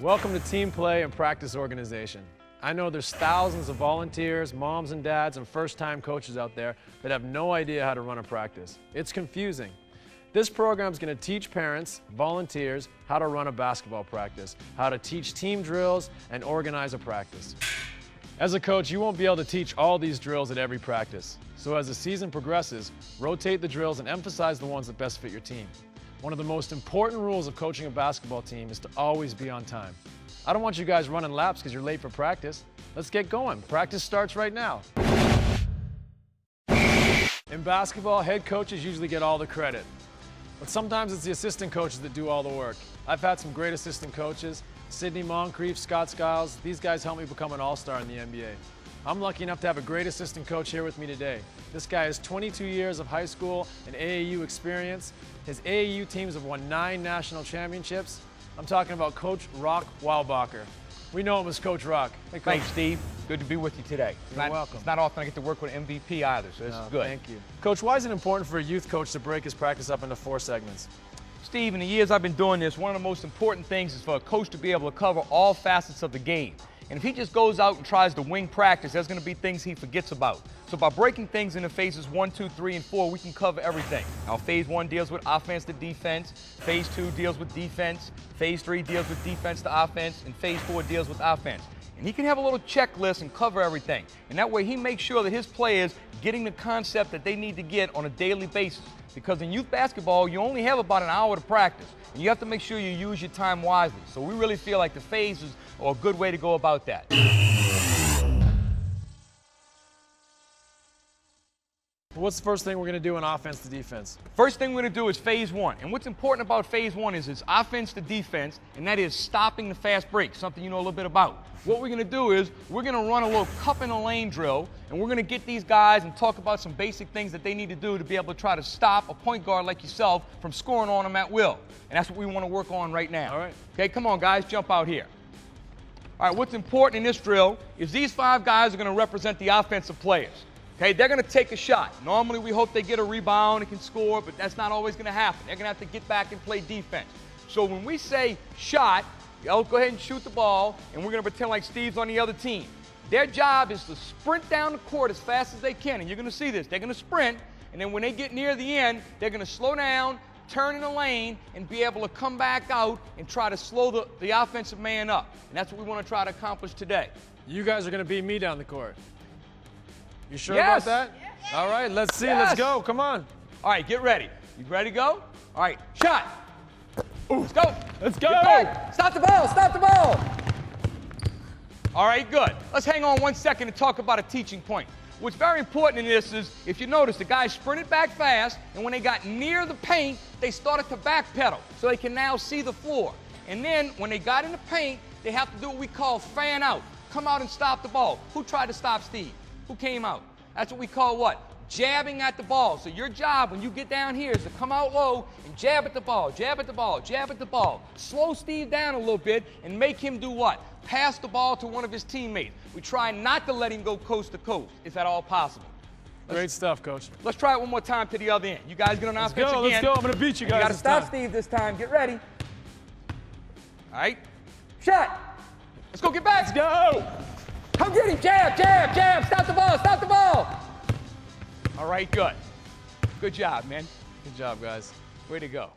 Welcome to Team Play and Practice Organization. I know there's thousands of volunteers, moms and dads, and first-time coaches out there that have no idea how to run a practice. It's confusing. This program is going to teach parents, volunteers, how to run a basketball practice, how to teach team drills, and organize a practice. As a coach, you won't be able to teach all these drills at every practice. So as the season progresses, rotate the drills and emphasize the ones that best fit your team. One of the most important rules of coaching a basketball team is to always be on time. I don't want you guys running laps because you're late for practice. Let's get going. Practice starts right now. In basketball, head coaches usually get all the credit. But sometimes it's the assistant coaches that do all the work. I've had some great assistant coaches. Sidney Moncrief, Scott Skiles, these guys helped me become an all-star in the NBA. I'm lucky enough to have a great assistant coach here with me today. This guy has 22 years of high school and AAU experience. His AAU teams have won 9 national championships. I'm talking about Coach Rock Weilbacher. We know him as Coach Rock. Hey, Coach. Thanks, Steve. Good to be with you today. You're welcome. It's not often I get to work with an MVP either, so this is good. Thank you. Coach, why is it important for a youth coach to break his practice up into 4 segments? Steve, in the years I've been doing this, one of the most important things is for a coach to be able to cover all facets of the game. And if he just goes out and tries to wing practice, there's going to be things he forgets about. So by breaking things into phases 1, 2, 3, and 4, we can cover everything. Now, phase 1 deals with offense to defense, phase 2 deals with defense, phase 3 deals with defense to offense, and phase 4 deals with offense. And he can have a little checklist and cover everything. And that way he makes sure that his players getting the concept that they need to get on a daily basis. Because in youth basketball, you only have about an hour to practice. And you have to make sure you use your time wisely. So we really feel like the phases are a good way to go about that. What's the first thing we're going to do in offense to defense? First thing we're going to do is phase 1. And what's important about phase 1 is it's offense to defense, and that is stopping the fast break, something you know a little bit about. What we're going to do is we're going to run a little cup in the lane drill, and we're going to get these guys and talk about some basic things that they need to do to be able to try to stop a point guard like yourself from scoring on them at will. And that's what we want to work on right now. All right. Okay, come on, guys, jump out here. All right, what's important in this drill is these 5 guys are going to represent the offensive players. Okay, they're going to take a shot. Normally, we hope they get a rebound and can score, but that's not always going to happen. They're going to have to get back and play defense. So when we say shot, they'll go ahead and shoot the ball, and we're going to pretend like Steve's on the other team. Their job is to sprint down the court as fast as they can, and you're going to see this. They're going to sprint, and then when they get near the end, they're going to slow down, turn in the lane, and be able to come back out and try to slow the offensive man up. And that's what we want to try to accomplish today. You guys are going to beat me down the court. You sure Yes. about that? Yes. All right, let's see. Yes. Let's go. Come on. All right, get ready. You ready to go? All right, shot. Ooh. Let's go. Let's go. Get back. Stop the ball. Stop the ball. All right, good. Let's hang on 1 second and talk about a teaching point. What's very important in this is, if you notice, the guys sprinted back fast, and when they got near the paint, they started to backpedal, so they can now see the floor. And then, when they got in the paint, they have to do what we call fan out. Come out and stop the ball. Who tried to stop Steve? Who came out? That's what we call what? Jabbing at the ball. So your job when you get down here is to come out low and jab at the ball, jab at the ball, jab at the ball. Slow Steve down a little bit and make him do what? Pass the ball to one of his teammates. We try not to let him go coast to coast, if at all possible. Great stuff, Coach. Let's try it one more time to the other end. You guys get on offense again. Let's go. I'm going to beat you guys. You got to this stop time. Steve this time. Get ready. All right. Shot. Let's go. Get back. Let's go. Come get him. Jab, jab, jab. Stop the ball. Stop the ball. All right, good. Good job, man. Good job, guys. Way to go.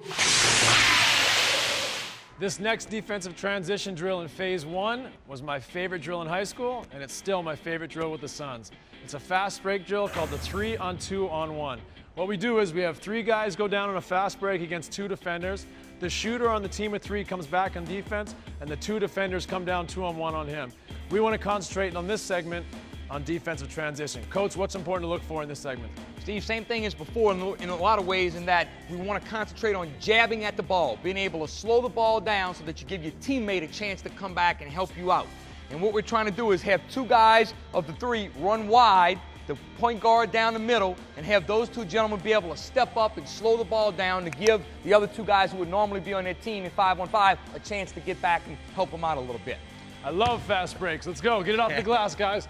This next defensive transition drill in phase 1 was my favorite drill in high school, and it's still my favorite drill with the Suns. It's a fast break drill called the 3-on-2-on-1. What we do is we have 3 guys go down on a fast break against 2 defenders. The shooter on the team of 3 comes back on defense, and the 2 defenders come down 2-on-1 on him. We want to concentrate on this segment on defensive transition. Coach, what's important to look for in this segment? Steve, same thing as before in a lot of ways, in that we want to concentrate on jabbing at the ball, being able to slow the ball down so that you give your teammate a chance to come back and help you out. And what we're trying to do is have 2 guys of the 3 run wide, the point guard down the middle, and have those 2 gentlemen be able to step up and slow the ball down to give the other 2 guys who would normally be on their team in 5-on-5 a chance to get back and help them out a little bit. I love fast breaks. Let's go. Get it off the glass, guys.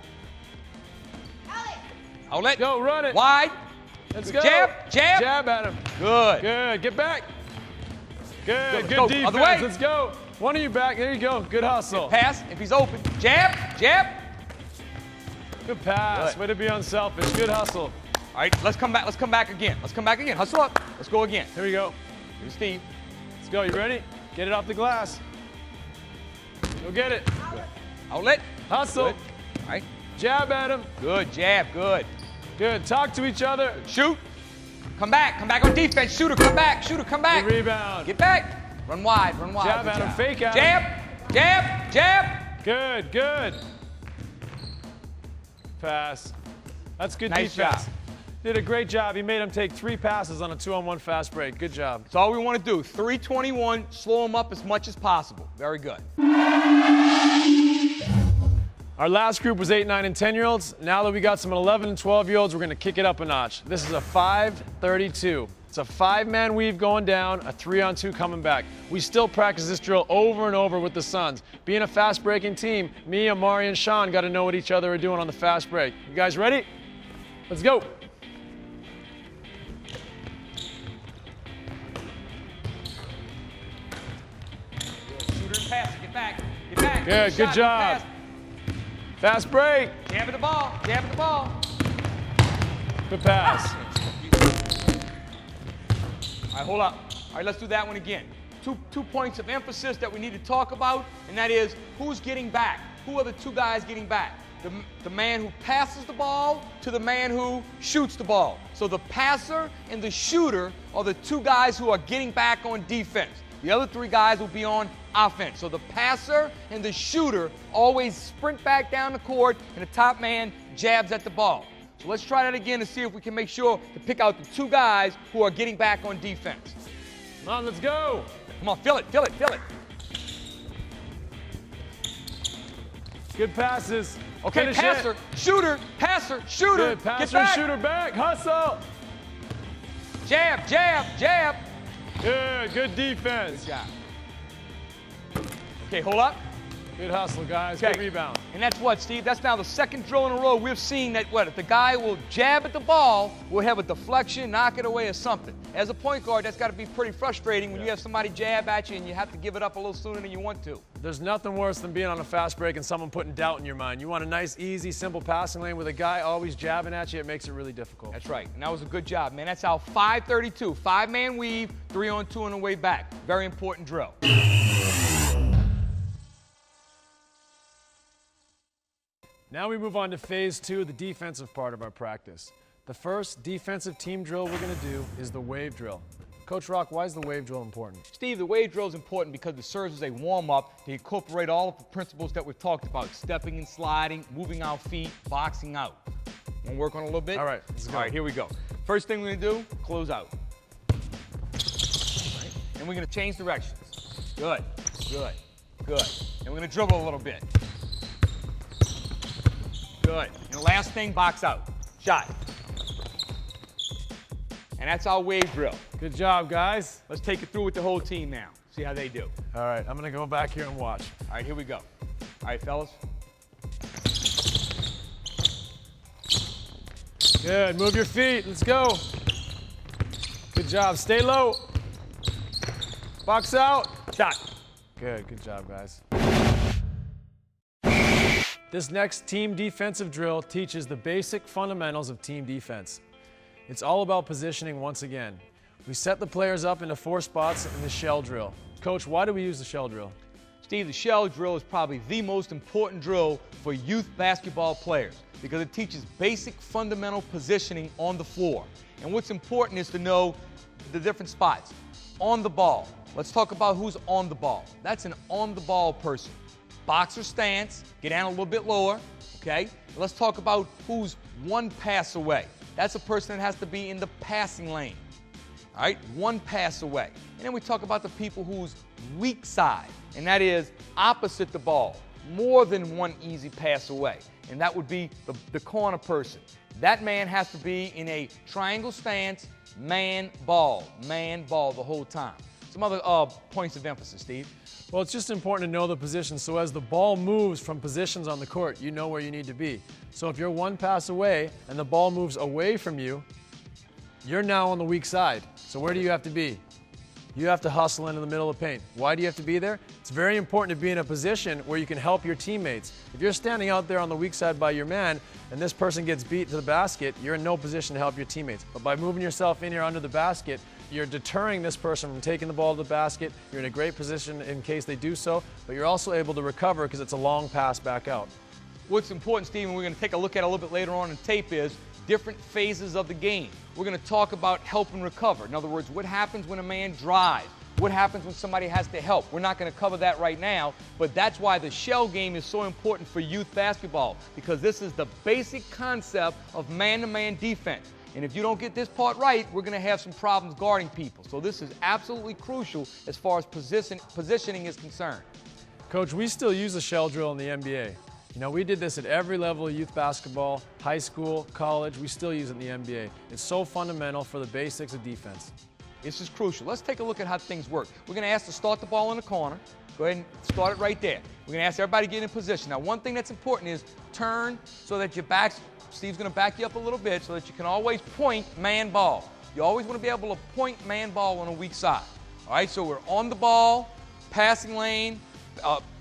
Outlet. Go, run it. Wide. Let's go. Jab, jab. Jab at him. Good. Good. Get back. Good. Good Go. defense. Other way. Let's go. One of you back. There you go. Good hustle. Pass if he's open. Jab, jab. Good pass. Good. Way to be unselfish. Good hustle. All right, let's come back. Let's come back again. Let's come back again. Hustle up. Let's go again. Here we go. Here's Steve. Let's go. You ready? Get it off the glass. Go get it. Good. Outlet. Hustle. Good. All right. Jab at him. Good. Jab. Good. Good. Talk to each other. Shoot. Come back. Come back on defense. Shooter, come back. Shooter, come back. Good rebound. Get back. Run wide. Run wide. Jab Good at him. job. Fake at jab. him. Jab. Jab. Good. Good. Pass. That's good Nice defense. job. Did a great job. He made him take 3 passes on a 2-on-1 fast break. Good job. That's all we want to do. 3:21. Slow him up as much as possible. Very good. Our last group was 8, 9, and 10-year-olds. Now that we got some 11 and 12-year-olds, we're going to kick it up a notch. This is a 5-32. It's a 5-man weave going down, a 3-on-2 coming back. We still practice this drill over and over with the Suns. Being a fast-breaking team, me, Amari, and Sean got to know what each other are doing on the fast break. You guys ready? Let's go. Shooter and passer. Get back. Get back. Good. Good job. Fast break. Jab at the ball. Jab at the ball. Good pass. All right, hold up. All right, let's do that one again. Two points of emphasis that we need to talk about, and that is who's getting back. Who are the 2 guys getting back? The man who passes the ball to the man who shoots the ball. So the passer and the shooter are the 2 guys who are getting back on defense. The other 3 guys will be on offense. So the passer and the shooter always sprint back down the court, and the top man jabs at the ball. So let's try that again to see if we can make sure to pick out the 2 guys who are getting back on defense. Come on, let's go. Come on, fill it, fill it, fill it. Good passes. Okay, Finish passer, it. shooter, passer, shooter. Good passer, Get back. shooter back. Hustle. Jab, jab, jab. Good. Good defense. Good job. Okay, hold up. Good hustle, guys. Okay. Good rebound. And that's what, Steve? That's now the 2nd drill in a row we've seen that if the guy will jab at the ball, we'll have a deflection, knock it away or something. As a point guard, that's got to be pretty frustrating when you have somebody jab at you and you have to give it up a little sooner than you want to. There's nothing worse than being on a fast break and someone putting doubt in your mind. You want a nice, easy, simple passing lane with a guy always jabbing at you. It makes it really difficult. That's right. And that was a good job, man. That's our 5-32. 5-man weave, 3-on-2 on the way back. Very important drill. Now we move on to phase 2, the defensive part of our practice. The first defensive team drill we're going to do is the wave drill. Coach Rock, why is the wave drill important? Steve, the wave drill is important because it serves as a warm-up to incorporate all of the principles that we've talked about: stepping and sliding, moving our feet, boxing out. Want to work on it a little bit? All right, let's go. All right, here we go. First thing we're going to do, close out. All right. And we're going to change directions. Good, good, good. And we're going to dribble a little bit. Good. And the last thing, box out. Shot. And that's our wave drill. Good job, guys. Let's take it through with the whole team now. See how they do. All right, I'm going to go back here and watch. All right, here we go. All right, fellas. Good. Move your feet. Let's go. Good job. Stay low. Box out. Shot. Good. Good job, guys. This next team defensive drill teaches the basic fundamentals of team defense. It's all about positioning once again. We set the players up into 4 spots in the shell drill. Coach, why do we use the shell drill? Steve, the shell drill is probably the most important drill for youth basketball players because it teaches basic fundamental positioning on the floor. And what's important is to know the different spots. On the ball. Let's talk about who's on the ball. That's an on-the-ball person. Boxer stance, get down a little bit lower, okay? Let's talk about who's 1 pass away. That's a person that has to be in the passing lane, all right? 1 pass away. And then we talk about the people who's weak side, and that is opposite the ball, more than 1 easy pass away. And that would be the corner person. That man has to be in a triangle stance, man ball the whole time. Some other points of emphasis, Steve. Well, it's just important to know the position so as the ball moves from positions on the court, you know where you need to be. So if you're 1 pass away and the ball moves away from you, you're now on the weak side. So where do you have to be? You have to hustle into the middle of the paint. Why do you have to be there? It's very important to be in a position where you can help your teammates. If you're standing out there on the weak side by your man and this person gets beat to the basket, you're in no position to help your teammates. But by moving yourself in here under the basket, you're deterring this person from taking the ball to the basket. You're in a great position in case they do so, but you're also able to recover because it's a long pass back out. What's important, Steve, and we're going to take a look at a little bit later on in tape is different phases of the game. We're going to talk about help and recover. In other words, what happens when a man drives? What happens when somebody has to help? We're not going to cover that right now, but that's why the shell game is so important for youth basketball, because this is the basic concept of man-to-man defense. And if you don't get this part right, we're going to have some problems guarding people. So this is absolutely crucial as far as positioning is concerned. Coach, we still use the shell drill in the NBA. You know, we did this at every level of youth basketball, high school, college. We still use it in the NBA. It's so fundamental for the basics of defense. This is crucial. Let's take a look at how things work. We're going to ask to start the ball in the corner. Go ahead and start it right there. We're going to ask everybody to get in position. Now, one thing that's important is turn so that your back's, Steve's going to back you up a little bit so that you can always point man ball. You always want to be able to point man ball on a weak side. All right, so we're on the ball, passing lane,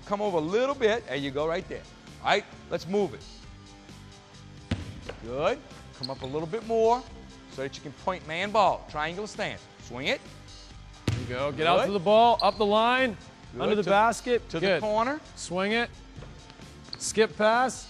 come over a little bit. There you go, right there. All right, let's move it. Good. Come up a little bit more so that you can point man ball. Triangular stance. Swing it. There you go. Get out to the ball, up the line, under the basket. To the corner. Swing it. Skip pass.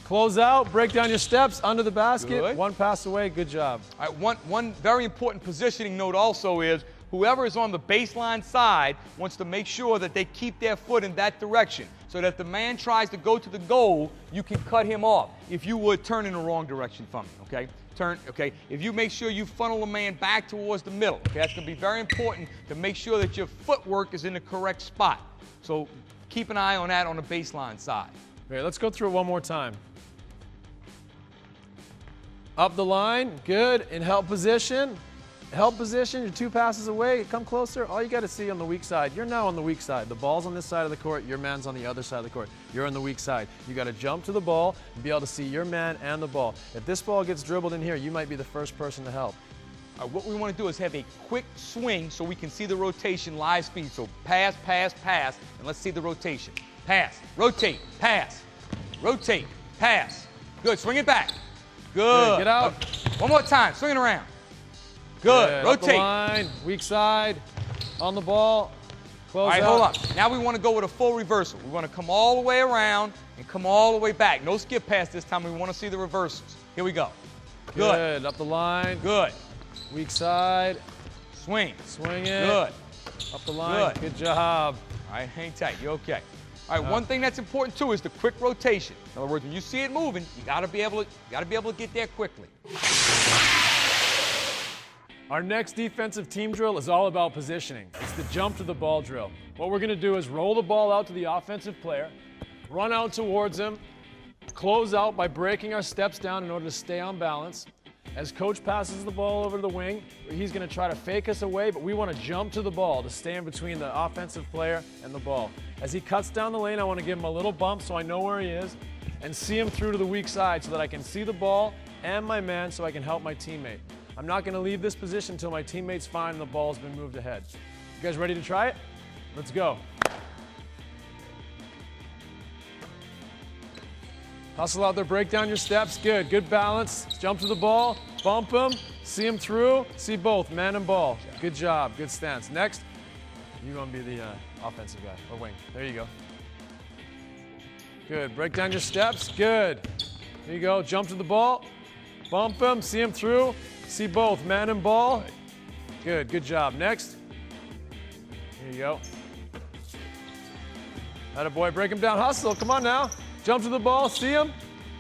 Close out. Break down your steps under the basket. Good. One pass away. Good job. All right, one very important positioning note also is whoever is on the baseline side wants to make sure that they keep their foot in that direction so that if the man tries to go to the goal, you can cut him off. If you would, turn in the wrong direction from me, okay? Turn, okay? If you make sure you funnel a man back towards the middle, okay? That's going to be very important to make sure that your footwork is in the correct spot. So keep an eye on that on the baseline side. Okay, let's go through it one more time. Up the line, good, in help position. Help position, you're 2 passes away, come closer. All you got to see on the weak side, you're now on the weak side. The ball's on this side of the court, your man's on the other side of the court. You're on the weak side. You got to jump to the ball and be able to see your man and the ball. If this ball gets dribbled in here, you might be the first person to help. What we want to do is have a quick swing so we can see the rotation live speed. So pass, pass, pass, and let's see the rotation. Pass, rotate, pass, rotate, pass. Good, swing it back. Good. Get out. One more time, swing it around. Good. Rotate. Up the line, weak side, on the ball, close All right, out. hold up. Now we want to go with a full reversal. We want to come all the way around and come all the way back. No skip pass this time. We want to see the reversals. Here we go. Good. Up the line. Good. Weak side. Swing. Swing it. Good. Up the line. Good job. All right, hang tight. You're okay. All right, one thing that's important too is the quick rotation. In other words, when you see it moving, you got to be able to get there quickly. Our next defensive team drill is all about positioning. It's the jump to the ball drill. What we're going to do is roll the ball out to the offensive player, run out towards him, close out by breaking our steps down in order to stay on balance. As coach passes the ball over to the wing, he's going to try to fake us away, but we want to jump to the ball to stay in between the offensive player and the ball. As he cuts down the lane, I want to give him a little bump so I know where he is and see him through to the weak side so that I can see the ball and my man so I can help my teammate. I'm not going to leave this position until my teammates find the ball's been moved ahead. You guys ready to try it? Let's go. Hustle out there, break down your steps. Good, good balance. Jump to the ball, bump him, see him through, see both, man and ball. Good job, good stance. Next, you're going to be the offensive guy, or wing. There you go. Good, break down your steps, good. There you go, jump to the ball, bump him, see him through, see both, man and ball. Good, good job. Next, here you go. Attaboy, break him down, hustle, come on now. Jump to the ball, see him,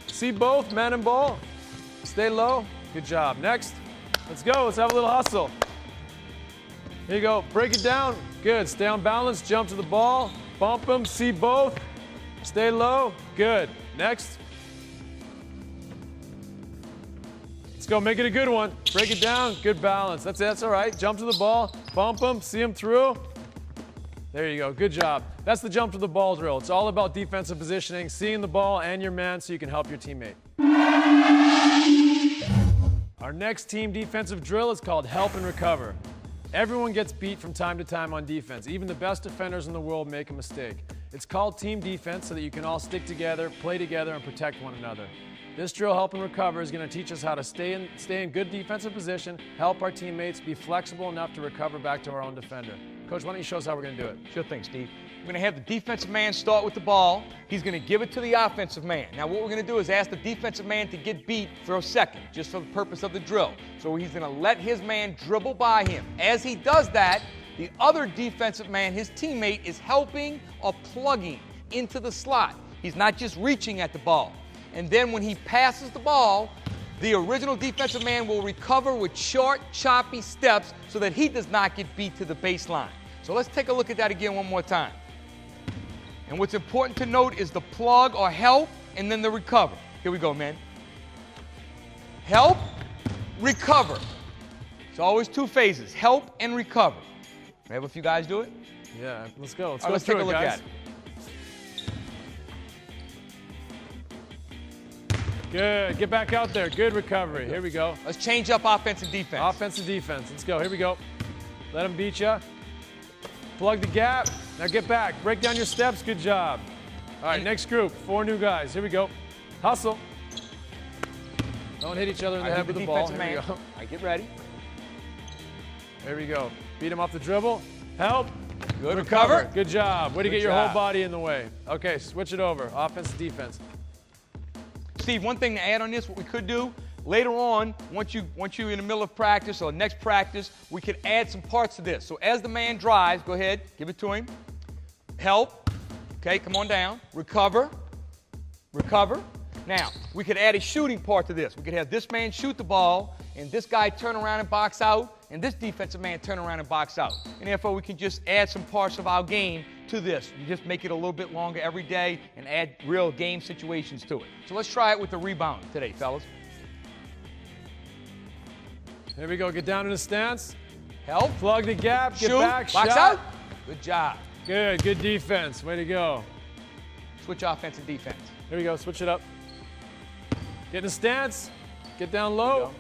see both, man and ball. Stay low, good job. Next, let's go, let's have a little hustle. Here you go, break it down, good. Stay on balance, jump to the ball, bump him, see both, stay low, good. Next. Let's go, make it a good one. Break it down, good balance. That's all right. Jump to the ball, bump him, see him through. There you go, good job. That's the jump to the ball drill. It's all about defensive positioning, seeing the ball and your man so you can help your teammate. Our next team defensive drill is called help and recover. Everyone gets beat from time to time on defense. Even the best defenders in the world make a mistake. It's called team defense so that you can all stick together, play together, and protect one another. This drill, Help and Recover, is going to teach us how to stay in good defensive position, help our teammates be flexible enough to recover back to our own defender. Coach, why don't you show us how we're going to do it? Sure thing, Steve. We're going to have the defensive man start with the ball. He's going to give it to the offensive man. Now, what we're going to do is ask the defensive man to get beat for a second, just for the purpose of the drill. So he's going to let his man dribble by him. As he does that, the other defensive man, his teammate, is helping or plugging into the slot. He's not just reaching at the ball. And then when he passes the ball, the original defensive man will recover with short, choppy steps so that he does not get beat to the baseline. So let's take a look at that again one more time. And what's important to note is the plug or help and then the recover. Here we go, man. Help, recover. It's always two phases, help and recover. Can I have a few guys do it? Yeah, let's go. Let's take a look at it. Good. Get back out there. Good recovery. Here we go. Let's change up offense and defense. Offense and defense. Let's go. Here we go. Let him beat you. Plug the gap. Now get back. Break down your steps. Good job. All right, next group. 4 new guys. Here we go. Hustle. Don't hit each other in the head with the ball. Here we go. All right, get ready. There we go. Beat him off the dribble. Help. Good. Recover. Good job. Way to get your whole body in the way. Okay, switch it over. Offense, defense. Steve, one thing to add on this, what we could do, later on, once you're in the middle of practice or next practice, we could add some parts to this. So as the man drives, go ahead, give it to him. Help. Okay, come on down. Recover. Recover. Now, we could add a shooting part to this. We could have this man shoot the ball, and this guy turn around and box out, and this defensive man turn around and box out. And therefore, we can just add some parts of our game to this. You just make it a little bit longer every day and add real game situations to it. So let's try it with the rebound today, fellas. Here we go. Get down in the stance. Help. Plug the gap. Get Shoot. back. Box shot. out. Good job. Good. Good defense. Way to go. Switch offense and defense. Here we go. Switch it up. Get in the stance. Get down low.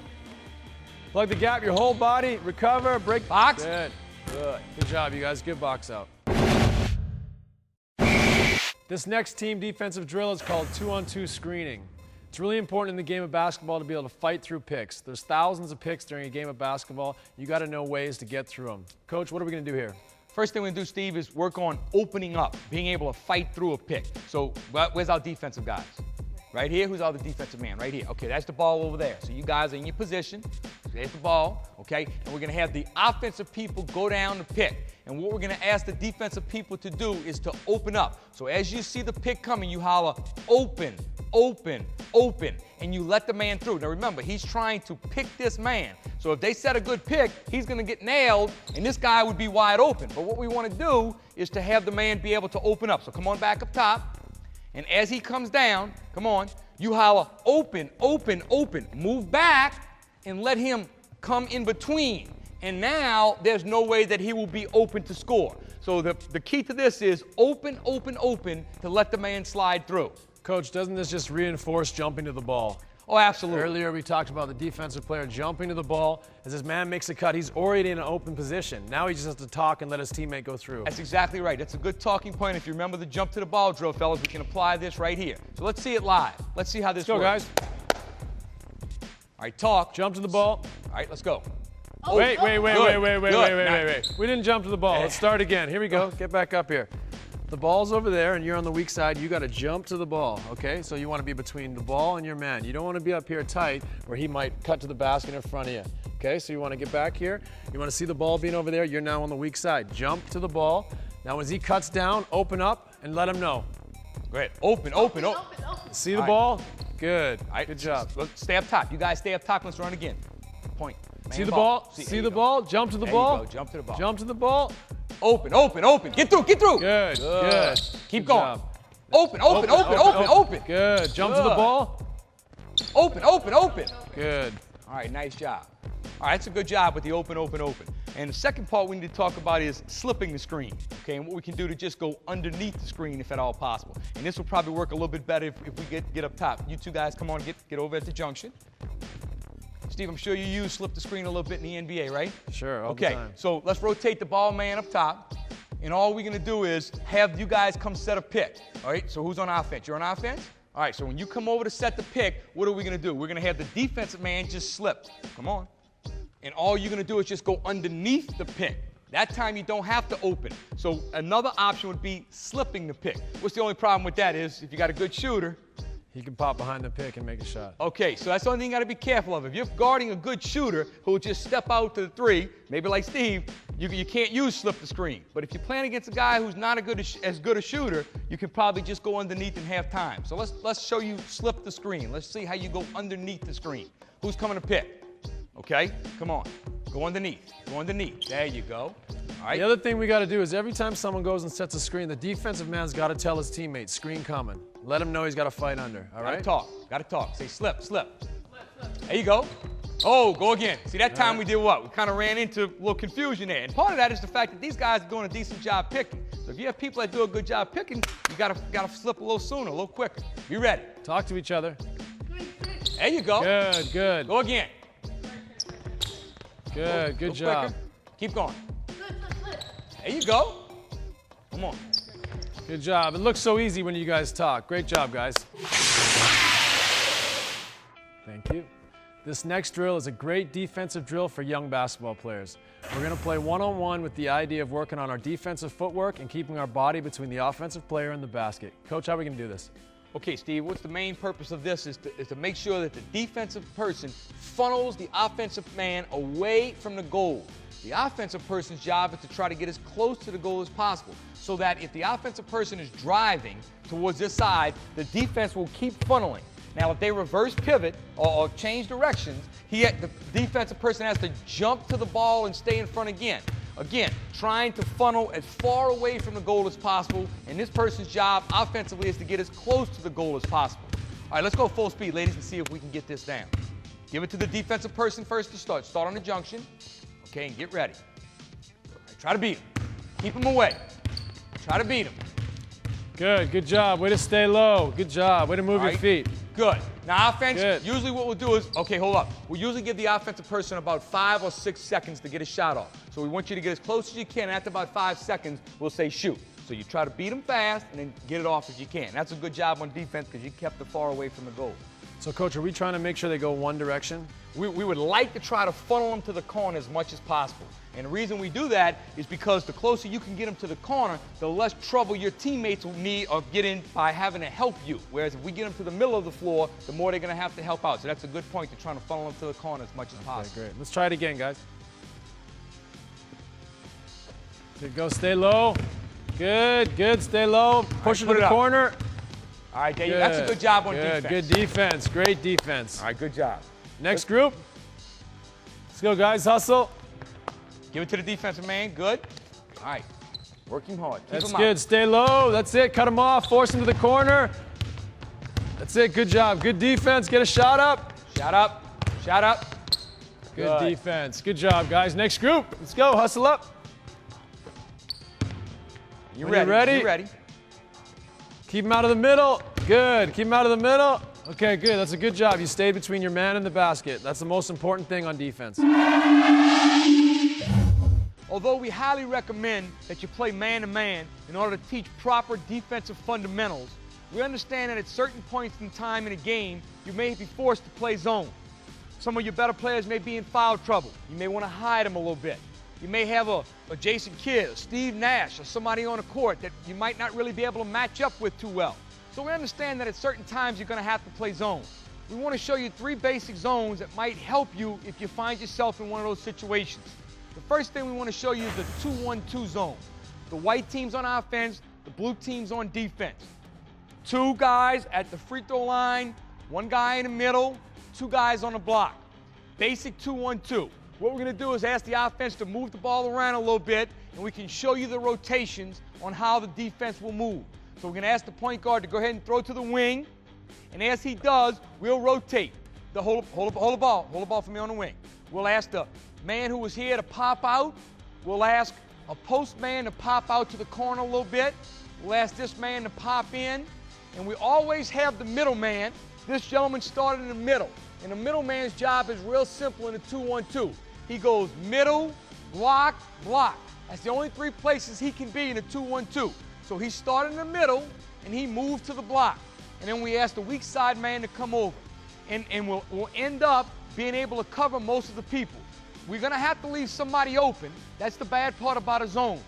Plug the gap. Your whole body. Recover. Break. Box. Good. Good. Good job, you guys. Good box out. This next team defensive drill is called 2-on-2 screening. It's really important in the game of basketball to be able to fight through picks. There's thousands of picks during a game of basketball. You got to know ways to get through them. Coach, what are we going to do here? First thing we're going to do, Steve, is work on opening up, being able to fight through a pick. So where's our defensive guys? Right here? Who's our defensive man? Right here. Okay, that's the ball over there. So you guys are in your position. There's the ball, okay? And we're going to have the offensive people go down the pick. And what we're going to ask the defensive people to do is to open up. So as you see the pick coming, you holler, open, open, open, and you let the man through. Now remember, he's trying to pick this man. So if they set a good pick, he's going to get nailed, and this guy would be wide open. But what we want to do is to have the man be able to open up. So come on back up top. And as he comes down, come on, you holler, open, open, open. Move back and let him come in between. And now there's no way that he will be open to score. So the key to this is open, open, open to let the man slide through. Coach, doesn't this just reinforce jumping to the ball? Oh, absolutely. Earlier we talked about the defensive player jumping to the ball. As his man makes a cut, he's already in an open position. Now he just has to talk and let his teammate go through. That's exactly right. That's a good talking point. If you remember the jump to the ball drill, fellas, we can apply this right here. So let's see it live. Let's see how this works. Let's go, guys. All right, talk. Jump to the ball. All right, let's go. Oh, wait. We didn't jump to the ball. Let's start again. Here we go. Get back up here. The ball's over there, and you're on the weak side. You got to jump to the ball, okay? So you want to be between the ball and your man. You don't want to be up here tight where he might cut to the basket in front of you, okay? So you want to get back here. You want to see the ball being over there. You're now on the weak side. Jump to the ball. Now as he cuts down, open up and let him know. Great. Open, open, open. See the ball? Good. Good job. Stay up top. You guys stay up top. Let's run again. Point. See the ball? See the ball? Jump to the ball? Jump to the ball. Jump to the ball. Open, open, open. Get through, get through. Good, good. Keep going. Open, open, open, open, open. Good. Jump to the ball. Open, open, open. Good. All right, nice job. All right, that's a good job with the open, open, open. And the second part we need to talk about is slipping the screen, okay? And what we can do to just go underneath the screen if at all possible. And this will probably work a little bit better if we get up top. You two guys, come on, get over at the junction. Steve, I'm sure you use slip the screen a little bit in the NBA, right? Sure, all the Okay, time. so let's rotate the ball man up top. And all we're going to do is have you guys come set a pick. All right, so who's on offense? You're on offense? All right, so when you come over to set the pick, what are we going to do? We're going to have the defensive man just slip. Come on. And all you're going to do is just go underneath the pick. That time you don't have to open. So another option would be slipping the pick. What's the only problem with that is if you got a good shooter, He can pop behind the pick and make a shot. okay, so that's the only thing you got to be careful of. If you're guarding a good shooter who will just step out to the three, maybe like Steve, you can't use slip the screen. But if you're playing against a guy who's not as good a shooter, you can probably just go underneath and have time. So let's show you slip the screen. Let's see how you go underneath the screen. Who's coming to pick? Okay, come on. Go underneath. Go underneath. There you go. All right. The other thing we got to do is every time someone goes and sets a screen, the defensive man's got to tell his teammates, screen coming. Let him know he's got to fight under, all right? Gotta talk. Say slip, slip. There you go. Oh, go again. See, that time we did what? We kind of ran into a little confusion there. And part of that is the fact that these guys are doing a decent job picking. So if you have people that do a good job picking, you gotta slip a little sooner, a little quicker. Be ready. Talk to each other. There you go. Good, good. Go again. Good, good job. Quicker. Keep going. There you go. Come on. Good job. It looks so easy when you guys talk. Great job, guys. Thank you. This next drill is a great defensive drill for young basketball players. We're going to play one-on-one with the idea of working on our defensive footwork and keeping our body between the offensive player and the basket. Coach, how are we going to do this? Okay, Steve, what's the main purpose of this is to make sure that the defensive person funnels the offensive man away from the goal. The offensive person's job is to try to get as close to the goal as possible so that if the offensive person is driving towards this side, the defense will keep funneling. Now, if they reverse pivot or change directions, the defensive person has to jump to the ball and stay in front again. Again, trying to funnel as far away from the goal as possible, and this person's job offensively is to get as close to the goal as possible. All right, let's go full speed, ladies, and see if we can get this down. Give it to the defensive person first to start. Start on the junction, okay, and get ready. Right, try to beat him. Keep him away. Try to beat him. Good, good job. Way to stay low. Good job. Way to move your feet. Good. Now, offense, Good. usually what we'll do is, okay, hold up. We'll usually give the offensive person about 5 or 6 seconds to get a shot off. So we want you to get as close as you can. After about 5 seconds, we'll say shoot. So you try to beat them fast and then get it off if you can. That's a good job on defense because you kept it far away from the goal. So, Coach, are we trying to make sure they go one direction? We would like to try to funnel them to the corner as much as possible. And the reason we do that is because the closer you can get them to the corner, the less trouble your teammates will need or get in by having to help you. Whereas if we get them to the middle of the floor, the more they're going to have to help out. So that's a good point to trying to funnel them to the corner as much as possible. Great. Let's try it again, guys. Good, go. Stay low. Good, good. Stay low. Push it to the corner. All right, that's a good job on defense. Good defense. Great defense. All right, good job. Next group. Let's go, guys. Hustle. Give it to the defensive man. Good. All right. Work him hard. Keep That's him good. out. Stay low. That's it. Cut him off. Force him to the corner. That's it. Good job. Good defense. Get a shot up. Shot up. Shot up. Good defense. Good job, guys. Next group. Let's go. Hustle up. You When ready? you're ready? You ready? Keep him out of the middle. Good. Keep him out of the middle. Okay, good. That's a good job. You stayed between your man and the basket. That's the most important thing on defense. Although we highly recommend that you play man-to-man in order to teach proper defensive fundamentals, we understand that at certain points in time in a game, you may be forced to play zone. Some of your better players may be in foul trouble. You may want to hide them a little bit. You may have a Jason Kidd, Steve Nash, or somebody on the court that you might not really be able to match up with too well. So we understand that at certain times you're going to have to play zone. We want to show you 3 basic zones that might help you if you find yourself in one of those situations. The first thing we want to show you is the 2-1-2 zone. The white team's on offense, the blue team's on defense. 2 guys at the free throw line, 1 guy in the middle, 2 guys on the block. Basic 2-1-2. What we're going to do is ask the offense to move the ball around a little bit, and we can show you the rotations on how the defense will move. So we're going to ask the point guard to go ahead and throw to the wing, and as he does, we'll rotate. Hold the ball for me on the wing. We'll ask the man who was here to pop out. We'll ask a post man to pop out to the corner a little bit. We'll ask this man to pop in, and we always have the middle man. This gentleman started in the middle. And the middleman's job is real simple in the 2-1-2. He goes middle, block, block. That's the only three places he can be in a 2-1-2. So he started in the middle, and he moved to the block. And then we ask the weak side man to come over. And we'll end up being able to cover most of the people. We're going to have to leave somebody open. That's the bad part about a zone.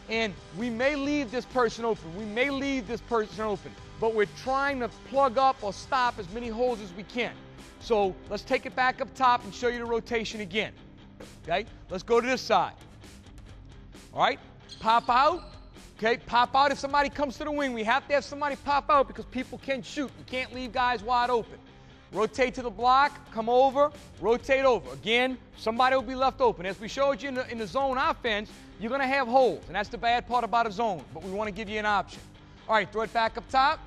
And we may leave this person open. We may leave this person open. But we're trying to plug up or stop as many holes as we can. So let's take it back up top and show you the rotation again. Okay? Let's go to this side. All right? Pop out. Okay? Pop out if somebody comes to the wing. We have to have somebody pop out because people can shoot. We can't leave guys wide open. Rotate to the block, come over, rotate over. Again, somebody will be left open. As we showed you in the zone offense, you're going to have holes, and that's the bad part about a zone, but we want to give you an option. All right, throw it back up top.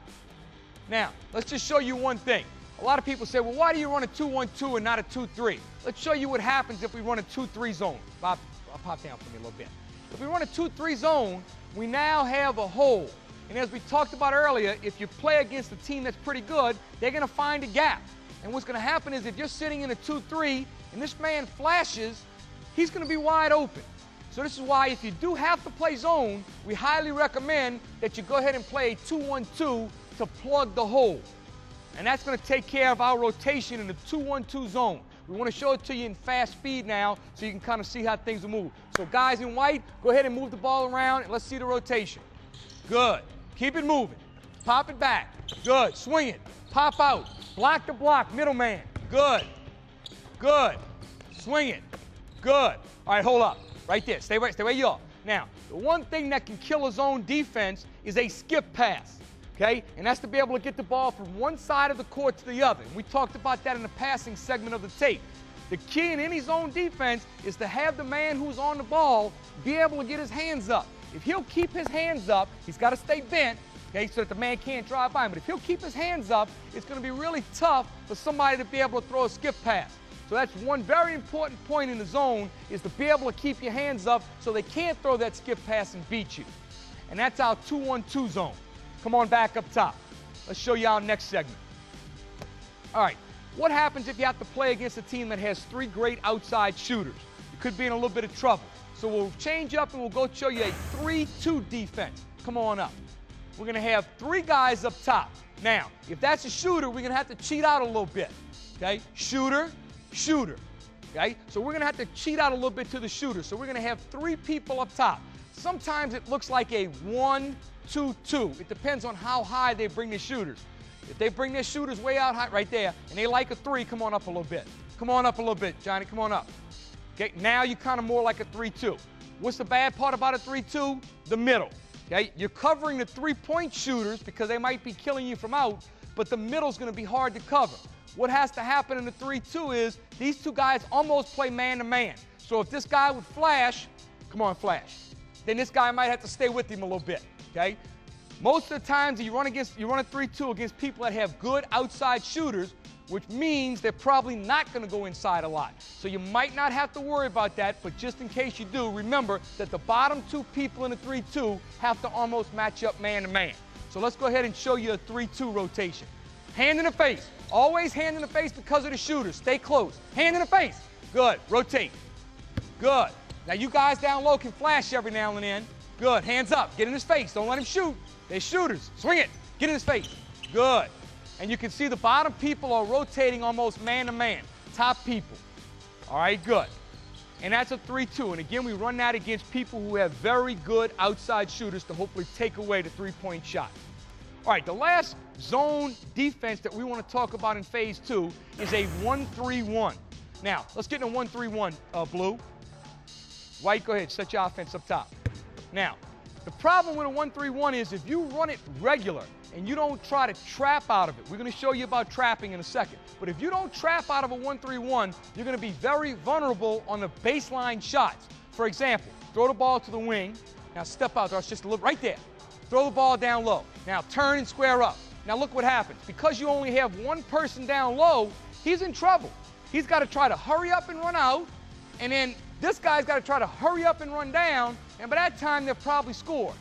Now, let's just show you one thing. A lot of people say, well, why do you run a 2-1-2 and not a 2-3? Let's show you what happens if we run a 2-3 zone. Bob, I'll pop down for me a little bit. If we run a 2-3 zone, we now have a hole. And as we talked about earlier, if you play against a team that's pretty good, they're going to find a gap. And what's going to happen is if you're sitting in a 2-3 and this man flashes, he's going to be wide open. So this is why if you do have to play zone, we highly recommend that you go ahead and play a 2-1-2 to plug the hole. And that's going to take care of our rotation in the 2-1-2 zone. We want to show it to you in fast speed now so you can kind of see how things will move. So guys in white, go ahead and move the ball around and let's see the rotation. Good. Keep it moving. Pop it back. Good. Swing it. Pop out. Block the block. Middleman. Good. Good. Swing it. Good. All right, hold up. Right there. Stay where you are. Now, the one thing that can kill a zone defense is a skip pass. Okay? And that's to be able to get the ball from one side of the court to the other. And we talked about that in the passing segment of the tape. The key in any zone defense is to have the man who's on the ball be able to get his hands up. If he'll keep his hands up, he's got to stay bent, okay, so that the man can't drive by him. But if he'll keep his hands up, it's going to be really tough for somebody to be able to throw a skip pass. So that's one very important point in the zone is to be able to keep your hands up so they can't throw that skip pass and beat you. And that's our 2-1-2 zone. Come on back up top. Let's show you our next segment. All right, what happens if you have to play against a team that has three great outside shooters? You could be in a little bit of trouble. So we'll change up and we'll go show you a 3-2 defense. Come on up. We're going to have three guys up top. Now, if that's a shooter, we're going to have to cheat out a little bit. Okay? Shooter, shooter. Okay? So we're going to have to cheat out a little bit to the shooter. So we're going to have three people up top. Sometimes it looks like a 1-2-2. It depends on how high they bring their shooters. If they bring their shooters way out high right there and they like a 3, come on up a little bit. Come on up a little bit, Johnny. Come on up. Okay, now you're kind of more like a 3-2. What's the bad part about a 3-2? The middle. Okay, you're covering the three-point shooters because they might be killing you from out, but the middle's going to be hard to cover. What has to happen in the 3-2 is these two guys almost play man-to-man. So if this guy would flash, come on, flash, then this guy might have to stay with him a little bit. Okay, most of the times you run a 3-2 against people that have good outside shooters, which means they're probably not going to go inside a lot. So you might not have to worry about that, but just in case you do, remember that the bottom two people in the 3-2 have to almost match up man-to-man. So let's go ahead and show you a 3-2 rotation. Hand in the face. Always hand in the face because of the shooters. Stay close. Hand in the face. Good. Rotate. Good. Now you guys down low can flash every now and then. Good. Hands up. Get in his face. Don't let him shoot. They're shooters. Swing it. Get in his face. Good. And you can see the bottom people are rotating almost man-to-man. Top people. All right, good. And that's a 3-2. And again, we run that against people who have very good outside shooters to hopefully take away the three-point shot. All right, the last zone defense that we want to talk about in phase 2 is a 1-3-1. Now, let's get in a 1-3-1, Blue. White, go ahead. Set your offense up top. Now, the problem with a 1-3-1 is if you run it regular, and you don't try to trap out of it. We're going to show you about trapping in a second. But if you don't trap out of a 1-3-1, you're going to be very vulnerable on the baseline shots. For example, throw the ball to the wing. Now step out. That's just a little right there. Throw the ball down low. Now turn and square up. Now look what happens. Because you only have one person down low, he's in trouble. He's got to try to hurry up and run out. And then this guy's got to try to hurry up and run down. And by that time, they'll probably score.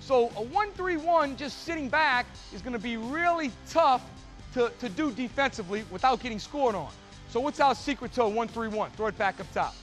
So a 1-3-1 just sitting back is going to be really tough to do defensively without getting scored on. So what's our secret to a 1-3-1? Throw it back up top.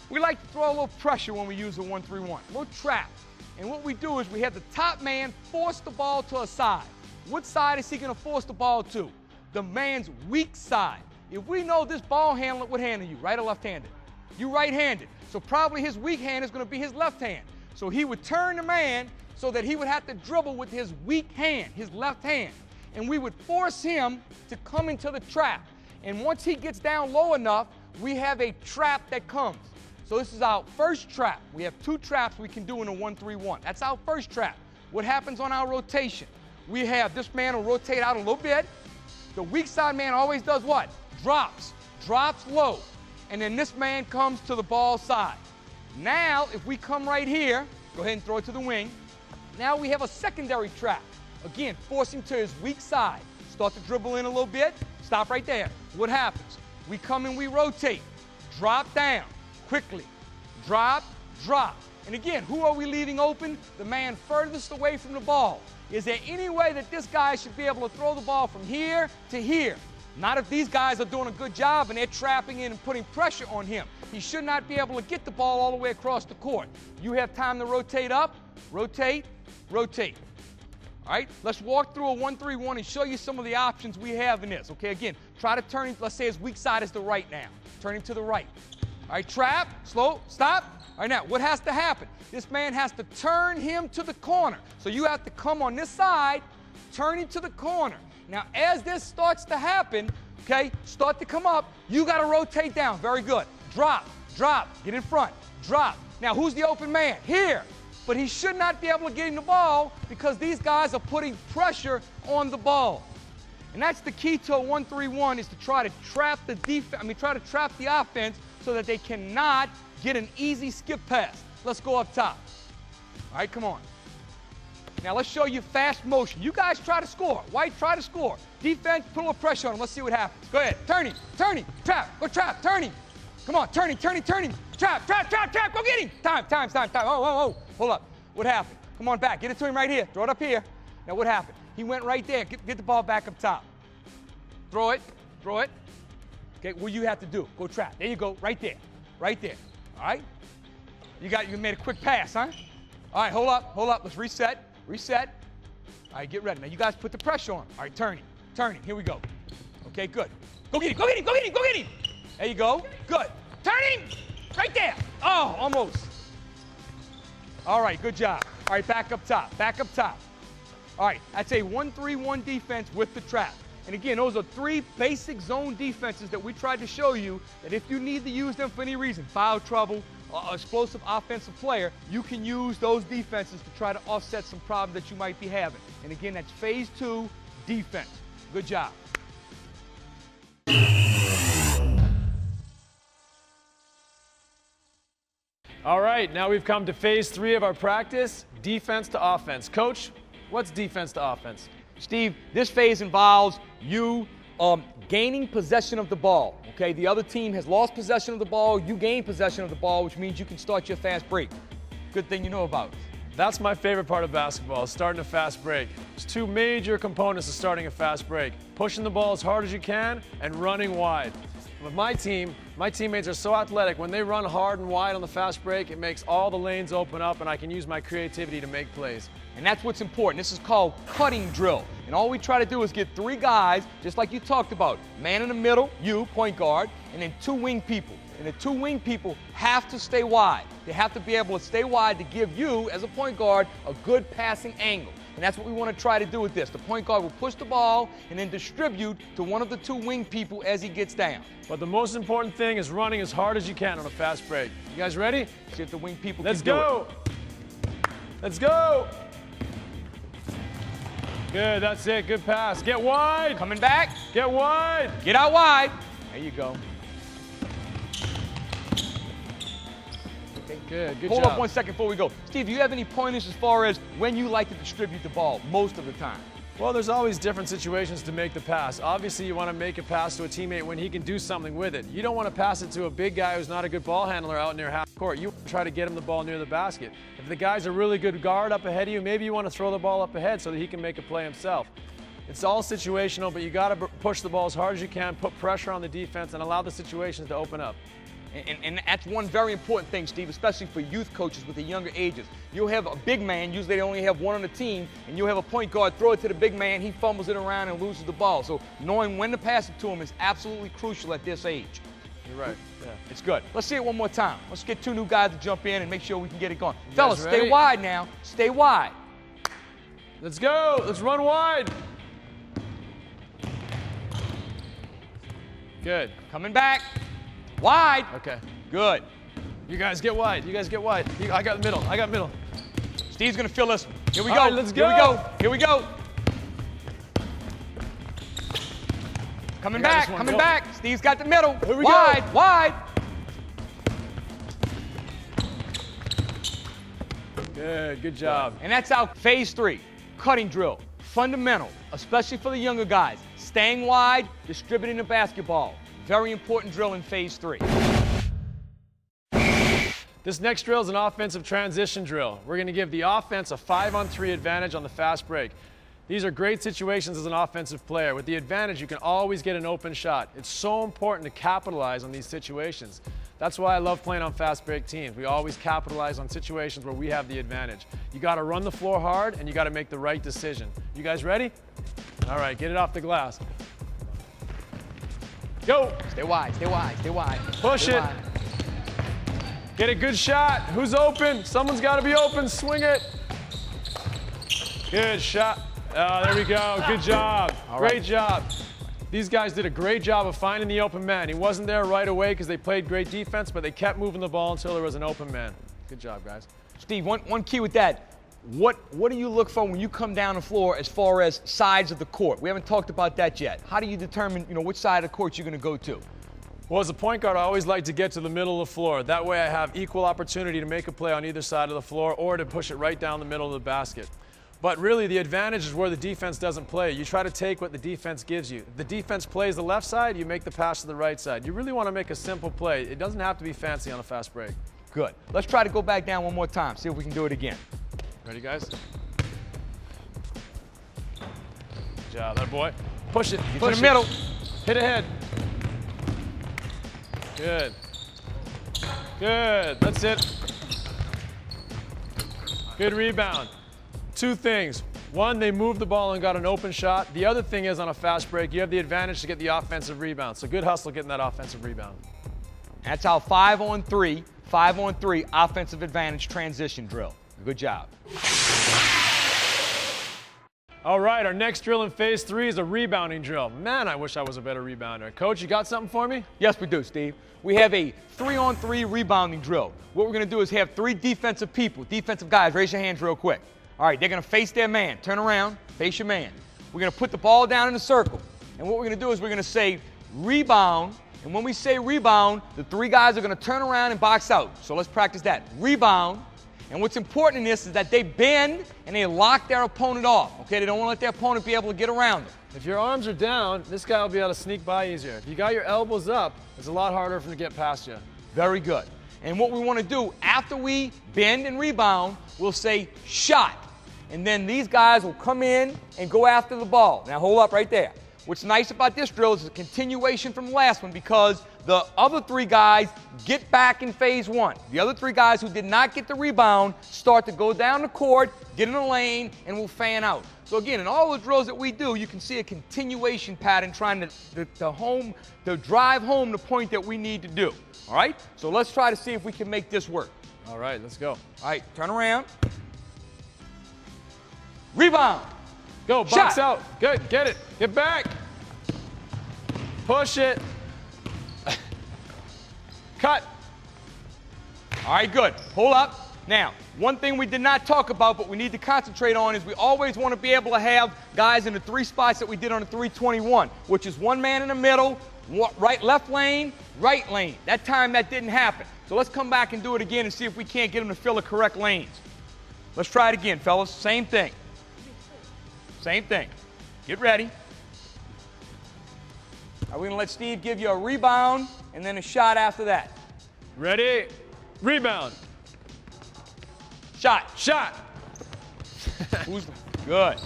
We like to throw a little pressure when we use a 1-3-1, a little trap. And what we do is we have the top man force the ball to a side. What side is he going to force the ball to? The man's weak side. If we know this ball handler, what hand are you, right or left-handed? You right-handed. So probably his weak hand is going to be his left hand. So he would turn the man so that he would have to dribble with his weak hand, his left hand. And we would force him to come into the trap. And once he gets down low enough, we have a trap that comes. So this is our first trap. We have 2 traps we can do in a 1-3-1. That's our first trap. What happens on our rotation? We have this man will rotate out a little bit. The weak side man always does what? Drops low. And then this man comes to the ball side. Now, if we come right here, go ahead and throw it to the wing. Now we have a secondary trap. Again, force him to his weak side. Start to dribble in a little bit. Stop right there. What happens? We come and we rotate. Drop down quickly. Drop, drop. And again, who are we leaving open? The man furthest away from the ball. Is there any way that this guy should be able to throw the ball from here to here? Not if these guys are doing a good job and they're trapping in and putting pressure on him. He should not be able to get the ball all the way across the court. You have time to rotate up, rotate, rotate. All right, let's walk through a 1-3-1 and show you some of the options we have in this. Okay, again, try to turn him, let's say his weak side is the right now. Turn him to the right. All right, trap, slow, stop. All right, now, what has to happen? This man has to turn him to the corner. So you have to come on this side, turn him to the corner. Now, as this starts to happen, okay, start to come up, you got to rotate down. Very good. Drop, drop, get in front, drop. Now, who's the open man? Here. But he should not be able to get in the ball because these guys are putting pressure on the ball. And that's the key to a 1-3-1 is to try to trap the try to trap the offense so that they cannot get an easy skip pass. Let's go up top. All right, come on. Now let's show you fast motion. You guys try to score. White, try to score. Defense, put a little pressure on him. Let's see what happens. Go ahead. Turn him, trap, go trap, turn him. Come on, turn him. Trap, go get him. Time. Oh. Hold up. What happened? Come on back. Get it to him right here. Throw it up here. Now what happened? He went right there. Get the ball back up top. Throw it. Okay, what you have to do? Go trap. There you go. Right there. All right? You made a quick pass, huh? All right, hold up. Let's reset. All right, get ready. Now you guys put the pressure on. All right, turn him. Here we go. Okay, good. Go get him. There you go. Good. Turn him. Right there. Oh, almost. All right, good job. All right, back up top. All right, that's a 1-3-1 defense with the trap. And again, those are 3 basic zone defenses that we tried to show you that if you need to use them for any reason, foul trouble, explosive offensive player, you can use those defenses to try to offset some problems that you might be having. And again, that's phase 2 defense. Good job. All right, now we've come to phase 3 of our practice, defense to offense. Coach, what's defense to offense? Steve, this phase involves you gaining possession of the ball. Okay, the other team has lost possession of the ball. You gain possession of the ball, which means you can start your fast break. Good thing you know about. That's my favorite part of basketball, starting a fast break. There's 2 major components to starting a fast break. Pushing the ball as hard as you can and running wide. With my team, my teammates are so athletic. When they run hard and wide on the fast break, it makes all the lanes open up and I can use my creativity to make plays. And that's what's important. This is called cutting drill. And all we try to do is get 3 guys, just like you talked about. Man in the middle, you, point guard, and then 2 wing people. And the 2 wing people have to stay wide. They have to be able to stay wide to give you, as a point guard, a good passing angle. And that's what we want to try to do with this. The point guard will push the ball and then distribute to one of the 2 wing people as he gets down. But the most important thing is running as hard as you can on a fast break. You guys ready? See if the wing people can do it. Let's go! Good, that's it. Good pass. Get wide. Coming back. Get wide. Get out wide. There you go. Good job. Hold up 1 second before we go. Steve, do you have any pointers as far as when you like to distribute the ball most of the time? Well, there's always different situations to make the pass. Obviously, you want to make a pass to a teammate when he can do something with it. You don't want to pass it to a big guy who's not a good ball handler out near half court. You want to try to get him the ball near the basket. If the guy's a really good guard up ahead of you, maybe you want to throw the ball up ahead so that he can make a play himself. It's all situational, but you got to push the ball as hard as you can, put pressure on the defense, and allow the situations to open up. And that's one very important thing, Steve, especially for youth coaches with the younger ages. You'll have a big man, usually they only have one on the team, and you'll have a point guard, throw it to the big man, he fumbles it around and loses the ball. So knowing when to pass it to him is absolutely crucial at this age. You're right, yeah. It's good. Let's see it one more time. Let's get 2 new guys to jump in and make sure we can get it going. You Fellas, stay wide now. Stay wide. Let's go. Let's run wide. Good. Coming back. Wide. Okay. Good. You guys get wide. You guys get wide. I got middle. I got middle. Steve's going to fill this. Here we All go. right, let's go. Here we go. Here we go. Coming back. Coming back. Steve's got the middle. Here we wide. go. Wide. Good. Good job. And that's our phase 3. Cutting drill. Fundamental, especially for the younger guys. Staying wide, distributing the basketball. Very important drill in phase 3. This next drill is an offensive transition drill. We're going to give the offense a 5-on-3 advantage on the fast break. These are great situations as an offensive player. With the advantage, you can always get an open shot. It's so important to capitalize on these situations. That's why I love playing on fast break teams. We always capitalize on situations where we have the advantage. You got to run the floor hard, and you got to make the right decision. You guys ready? All right, get it off the glass. Go. Stay wide, stay wide, stay wide. Push it. Wide. Get a good shot. Who's open? Someone's got to be open. Swing it. Good shot. Oh, there we go. Good job. Great job. These guys did a great job of finding the open man. He wasn't there right away because they played great defense, but they kept moving the ball until there was an open man. Good job, guys. Steve, one key with that. What do you look for when you come down the floor as far as sides of the court? We haven't talked about that yet. How do you determine, which side of the court you're going to go to? Well, as a point guard, I always like to get to the middle of the floor. That way I have equal opportunity to make a play on either side of the floor or to push it right down the middle of the basket. But really, the advantage is where the defense doesn't play. You try to take what the defense gives you. If the defense plays the left side, you make the pass to the right side. You really want to make a simple play. It doesn't have to be fancy on a fast break. Good. Let's try to go back down one more time, see if we can do it again. Ready, guys? Good job, that boy. Push it. Get to the middle. Hit ahead. Good. Good. That's it. Good rebound. 2 things. One, they moved the ball and got an open shot. The other thing is, on a fast break, you have the advantage to get the offensive rebound. So good hustle getting that offensive rebound. That's our 5-on-3 offensive advantage transition drill. Good job. All right, our next drill in phase 3 is a rebounding drill. Man, I wish I was a better rebounder. Coach, you got something for me? Yes, we do, Steve. We have a 3-on-3 rebounding drill. What we're going to do is have 3 defensive people, defensive guys. Raise your hands real quick. All right, they're going to face their man. Turn around, face your man. We're going to put the ball down in a circle. And what we're going to do is we're going to say rebound. And when we say rebound, the 3 guys are going to turn around and box out. So let's practice that. Rebound. And what's important in this is that they bend and they lock their opponent off. Okay, they don't want to let their opponent be able to get around them. If your arms are down, this guy will be able to sneak by easier. If you got your elbows up, it's a lot harder for him to get past you. Very good. And what we want to do, after we bend and rebound, we'll say shot. And then these guys will come in and go after the ball. Now hold up right there. What's nice about this drill is it's a continuation from the last one because the other 3 guys get back in phase 1. The other 3 guys who did not get the rebound start to go down the court, get in the lane, and will fan out. So again, in all the drills that we do, you can see a continuation pattern trying to drive home the point that we need to do. All right? So let's try to see if we can make this work. All right, let's go. All right, turn around. Rebound. Go, box out. Good, get it. Get back. Push it. Cut. All right, good. Hold up. Now, one thing we did not talk about, but we need to concentrate on is we always want to be able to have guys in the 3 spots that we did on the 321, which is 1 man in the middle, left lane, right lane. That time that didn't happen. So let's come back and do it again and see if we can't get them to fill the correct lanes. Let's try it again, fellas. Same thing. Same thing. Get ready. We're going to let Steve give you a rebound and then a shot after that. Ready? Rebound. Shot. Shot. Good.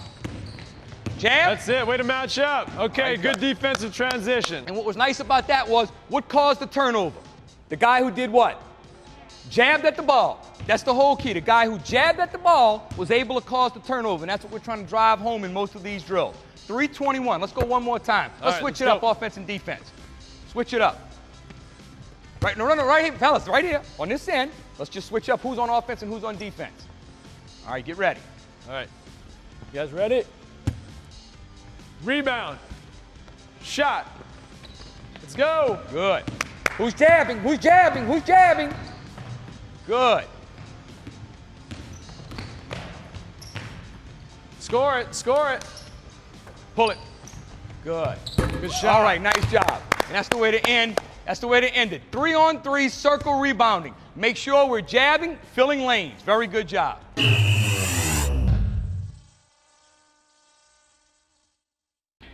Jab. That's it. Way to match up. Okay, good defensive transition. And what was nice about that was what caused the turnover? The guy who did what? Jabbed at the ball. That's the whole key. The guy who jabbed at the ball was able to cause the turnover, and that's what we're trying to drive home in most of these drills. 321. Let's go one more time. Let's switch it up, offense and defense. Switch it up. Right, no, right here, fellas, right here. On this end, let's just switch up who's on offense and who's on defense. All right, get ready. All right. You guys ready? Rebound. Shot. Let's go. Good. Who's jabbing? Who's jabbing? Who's jabbing? Good. Score it. Score it. Pull it. Good. Good shot. All right, nice job. And that's the way to end. That's the way to end it. 3-on-3 circle rebounding. Make sure we're jabbing, filling lanes. Very good job.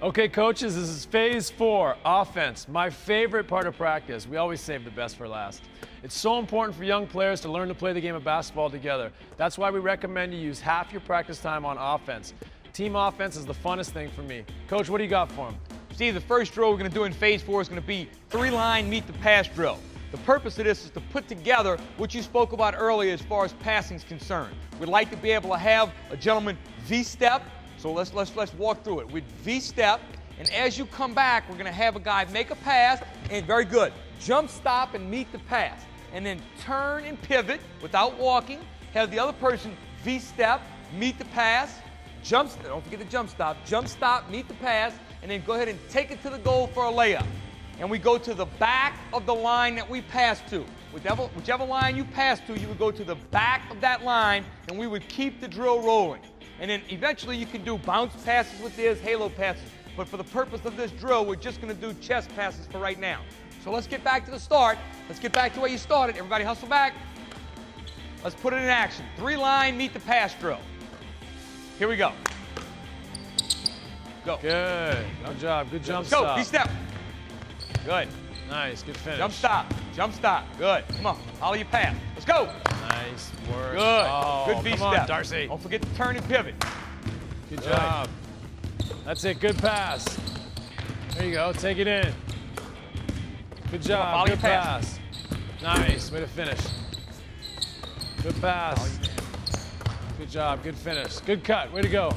Okay, coaches, this is phase 4, offense. My favorite part of practice. We always save the best for last. It's so important for young players to learn to play the game of basketball together. That's why we recommend you use half your practice time on offense. Team offense is the funnest thing for me. Coach, what do you got for him? Steve, the first drill we're going to do in phase 4 is going to be 3-line meet the pass drill. The purpose of this is to put together what you spoke about earlier as far as passing is concerned. We'd like to be able to have a gentleman V-step. So let's walk through it. With V-step, and as you come back, we're going to have a guy make a pass, and very good. Jump, stop, and meet the pass. And then turn and pivot without walking. Have the other person V-step, meet the pass, jump, don't forget the jump, stop, meet the pass, and then go ahead and take it to the goal for a layup. And we go to the back of the line that we pass to. Whichever line you pass to, you would go to the back of that line, and we would keep the drill rolling. And then eventually you can do bounce passes with this, halo passes. But for the purpose of this drill, we're just going to do chest passes for right now. So let's get back to the start. Let's get back to where you started. Everybody hustle back. Let's put it in action. 3-line, meet the pass drill. Here we go. Go. Good. Good job. Good jump stop. stop. Go. V-step. Good. Nice. Good finish. Jump stop. Jump stop. Good. Come on. Follow your path. Let's go. Nice work. Good. Oh, good V-step. Come on, Darcy. Don't forget to turn and pivot. Good job. That's it. Good pass. There you go. Take it in. Good job. Good pass. Nice. Way to finish. Good pass. Good job. Good finish. Good cut. Way to go.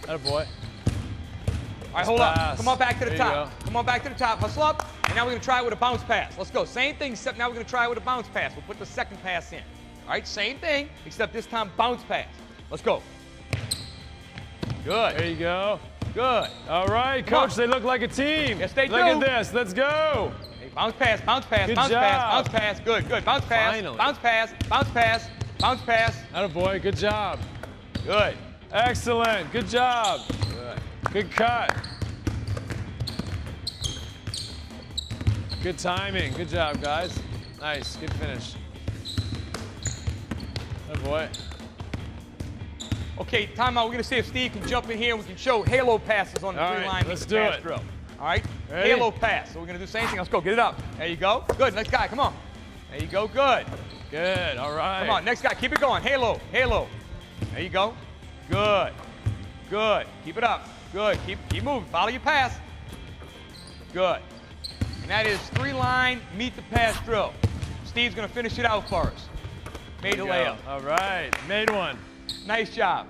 Attaboy. All right, hold up. Come on back to the top. Come on back to the top. Hustle up. And now we're going to try it with a bounce pass. Let's go. Same thing, except now we're going to try it with a bounce pass. We'll put the second pass in. All right, same thing, except this time bounce pass. Let's go. Good. There you go. Good. All right, Coach, they look like a team. Yes, they do. Look at this. Let's go. Hey, bounce pass, bounce pass, Good bounce job. pass, bounce pass. Good, good. Bounce pass, Finally. bounce pass, bounce pass, bounce pass. Attaboy. Good job. Good. Excellent. Good job. Good. Good cut. Good timing. Good job, guys. Nice. Good finish. Attaboy. Okay, timeout. We're going to see if Steve can jump in here and we can show halo passes on the 3-line let's pass do it. drill. All right? Ready? Halo pass. So we're going to do the same thing. Let's go. Get it up. There you go. Good. Next guy. Come on. There you go. Good. Good. All right. Come on. Next guy. Keep it going. Halo. Halo. There you go. Good. Good. Keep it up. Good. Keep moving. Follow your pass. Good. And that is 3-line, meet the pass drill. Steve's going to finish it out for us. Made a layup. All right. Made one. Nice job.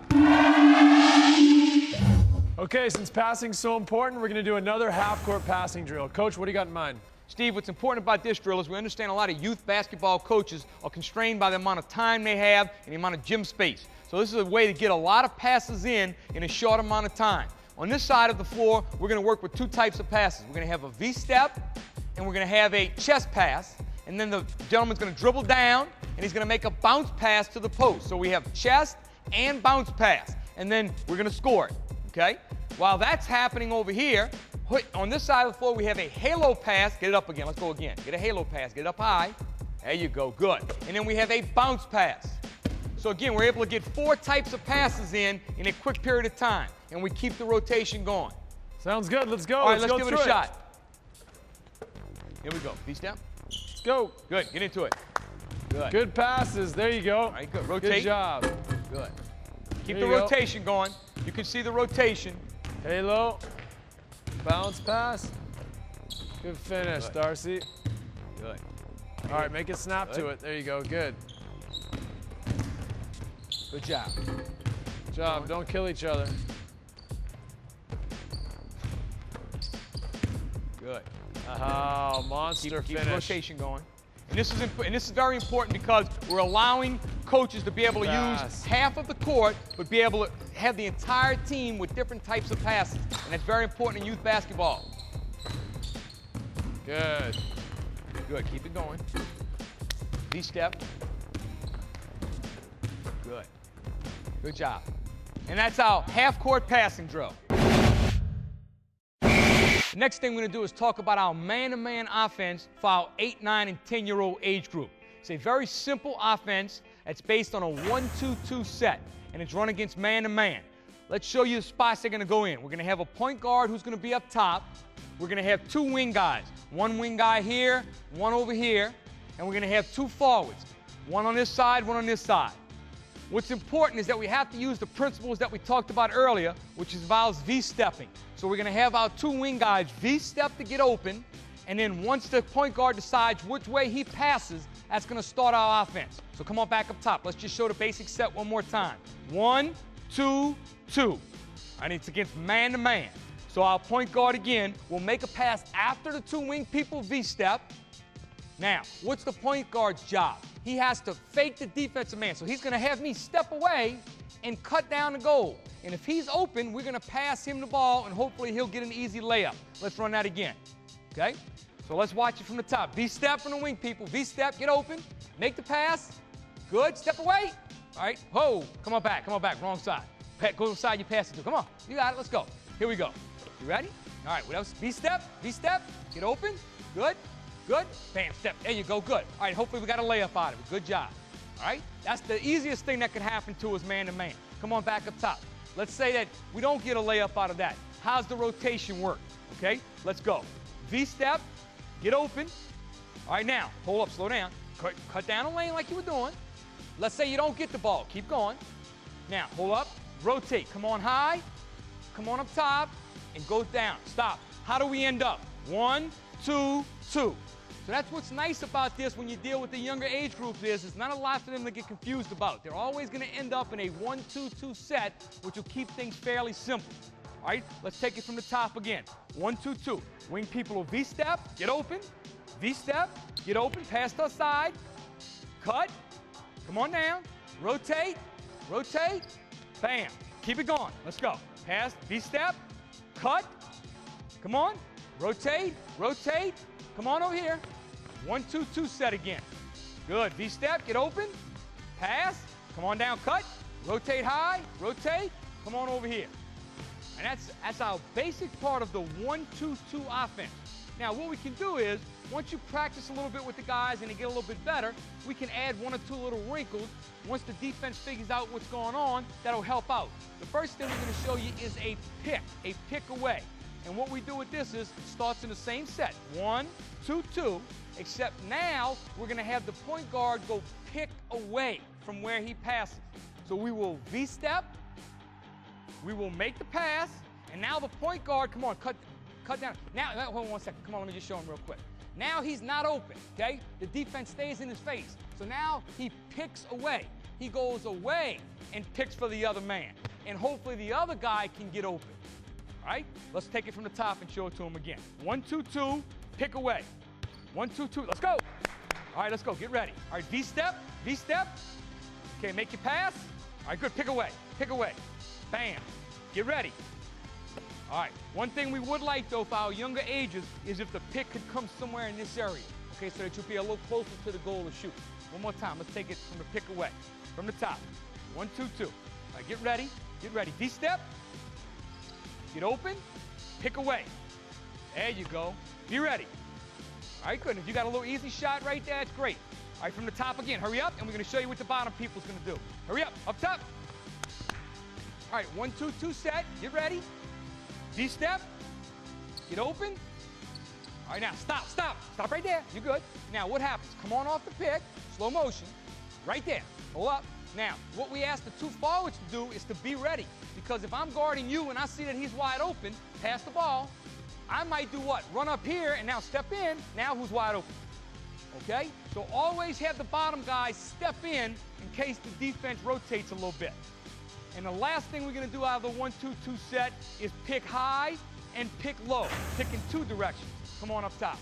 Okay, since passing's so important, we're going to do another half-court passing drill. Coach, what do you got in mind? Steve, what's important about this drill is we understand a lot of youth basketball coaches are constrained by the amount of time they have and the amount of gym space. So this is a way to get a lot of passes in a short amount of time. On this side of the floor, we're going to work with 2 types of passes. We're going to have a V-step, and we're going to have a chest pass. And then the gentleman's going to dribble down, and he's going to make a bounce pass to the post. So we have chest and bounce pass. And then we're going to score it, okay? While that's happening over here, on this side of the floor, we have a halo pass. Get it up again. Let's go again. Get a halo pass. Get it up high. There you go. Good. And then we have a bounce pass. So again, we're able to get 4 types of passes in a quick period of time. And we keep the rotation going. Sounds good. Let's go. All right, let's go give it a shot. Here we go. V-step. Let's go. Good. Get into it. Good. Good passes. There you go. All right, good. Rotate. Good job. Good. Keep the rotation going. You can see the rotation. Halo. Bounce pass. Good finish, Good. Darcy. Good. All right, make it snap to it. There you go. Good. Good job. Good job. Don't kill each other. Good. Oh, monster Keep the finish. rotation going. And this is very important because we're allowing coaches to be able to use half of the court, but be able to have the entire team with different types of passes. And that's very important in youth basketball. Good. Good. Keep it going. V-step. Good. Good job. And that's our half-court passing drill. The next thing we're going to do is talk about our man-to-man offense for our 8, 9, and 10-year-old age group. It's a very simple offense that's based on a 1-2-2 set, and it's run against man-to-man. Let's show you the spots they're going to go in. We're going to have a point guard who's going to be up top. We're going to have 2 wing guys. One wing guy here, one over here, and we're going to have 2 forwards. One on this side, one on this side. What's important is that we have to use the principles that we talked about earlier, which involves V-stepping. So we're going to have our 2 wing guys V-step to get open, and then once the point guard decides which way he passes, that's going to start our offense. So come on back up top. Let's just show the basic set one more time. 1, 2, 2. And it's against man-to-man. So our point guard again will make a pass after the 2 wing people V-step. Now, what's the point guard's job? He has to fake the defensive man. So he's going to have me step away and cut down the goal. And if he's open, we're going to pass him the ball, and hopefully he'll get an easy layup. Let's run that again. Okay? So let's watch it from the top. V-step from the wing people. V-step, get open, make the pass. Good, step away. All right, whoa, come on back, wrong side. Go to the side you pass it to. Come on, you got it, let's go. Here we go. You ready? All right, what else? V-step, get open. Good, good. Bam, step, there you go, good. All right, hopefully we got a layup out of it. Good job. All right, that's the easiest thing that can happen to us man-to-man. Come on back up top. Let's say that we don't get a layup out of that. How's the rotation work? Okay, let's go. V-step, get open. All right, now, hold up, slow down. Cut down a lane like you were doing. Let's say you don't get the ball. Keep going. Now, hold up, rotate. Come on high, come on up top, and go down. Stop. How do we end up? 1, 2, 2. So that's what's nice about this when you deal with the younger age groups is it's not a lot for them to get confused about. They're always going to end up in a 1-2-2 set, which will keep things fairly simple. All right, let's take it from the top again. 1, 2, 2. Wing people will V-step, get open. V-step, get open, pass to the side. Cut. Come on down. Rotate. Rotate. Bam. Keep it going. Let's go. Pass. V-step. Cut. Come on. Rotate. Rotate. Come on over here. 1, 2, 2 set again. Good. V-step. Get open. Pass. Come on down. Cut. Rotate high. Rotate. Come on over here. And that's our basic part of the 1-2-2 offense. Now, what we can do is, once you practice a little bit with the guys and they get a little bit better, we can add 1 or 2 little wrinkles. Once the defense figures out what's going on, that'll help out. The first thing we're going to show you is a pick away. And what we do with this is, it starts in the same set, 1, 2, 2, except now we're going to have the point guard go pick away from where he passes. So we will V-step, we will make the pass, and now the point guard, come on, cut down. Now, hold on 1 second. Come on, let me just show him real quick. Now he's not open, okay? The defense stays in his face. So now he picks away. He goes away and picks for the other man. And hopefully the other guy can get open. All right? Let's take it from the top and show it to him again. 1, 2, 2, pick away. 1, 2, 2, let's go. All right, let's go, get ready. All right, V-step, V-step. Okay, make your pass. All right, good, pick away, bam. Get ready. All right, one thing we would like, though, for our younger ages is if the pick could come somewhere in this area, okay, so that you'll be a little closer to the goal to shoot. One more time, let's take it from the pick away, from the top. 1, 2, 2. All right, get ready, V-step, get open, pick away. There you go, be ready. All right, good, if you got a little easy shot right there, it's great. All right, from the top again, hurry up, and we're gonna show you what the bottom people's gonna do. Hurry up top. All right, 1, 2, 2 set, get ready. V-step, get open. All right, now stop right there, you're good. Now what happens? Come on off the pick, slow motion, right there, hold up, Now, what we ask the two forwards to do is to be ready. Because if I'm guarding you and I see that he's wide open, pass the ball, I might do what? Run up here and now step in. Now who's wide open? Okay? So always have the bottom guys step in case the defense rotates a little bit. And the last thing we're going to do out of the 1-2-2 set is pick high and pick low. Pick in two directions. Come on up top.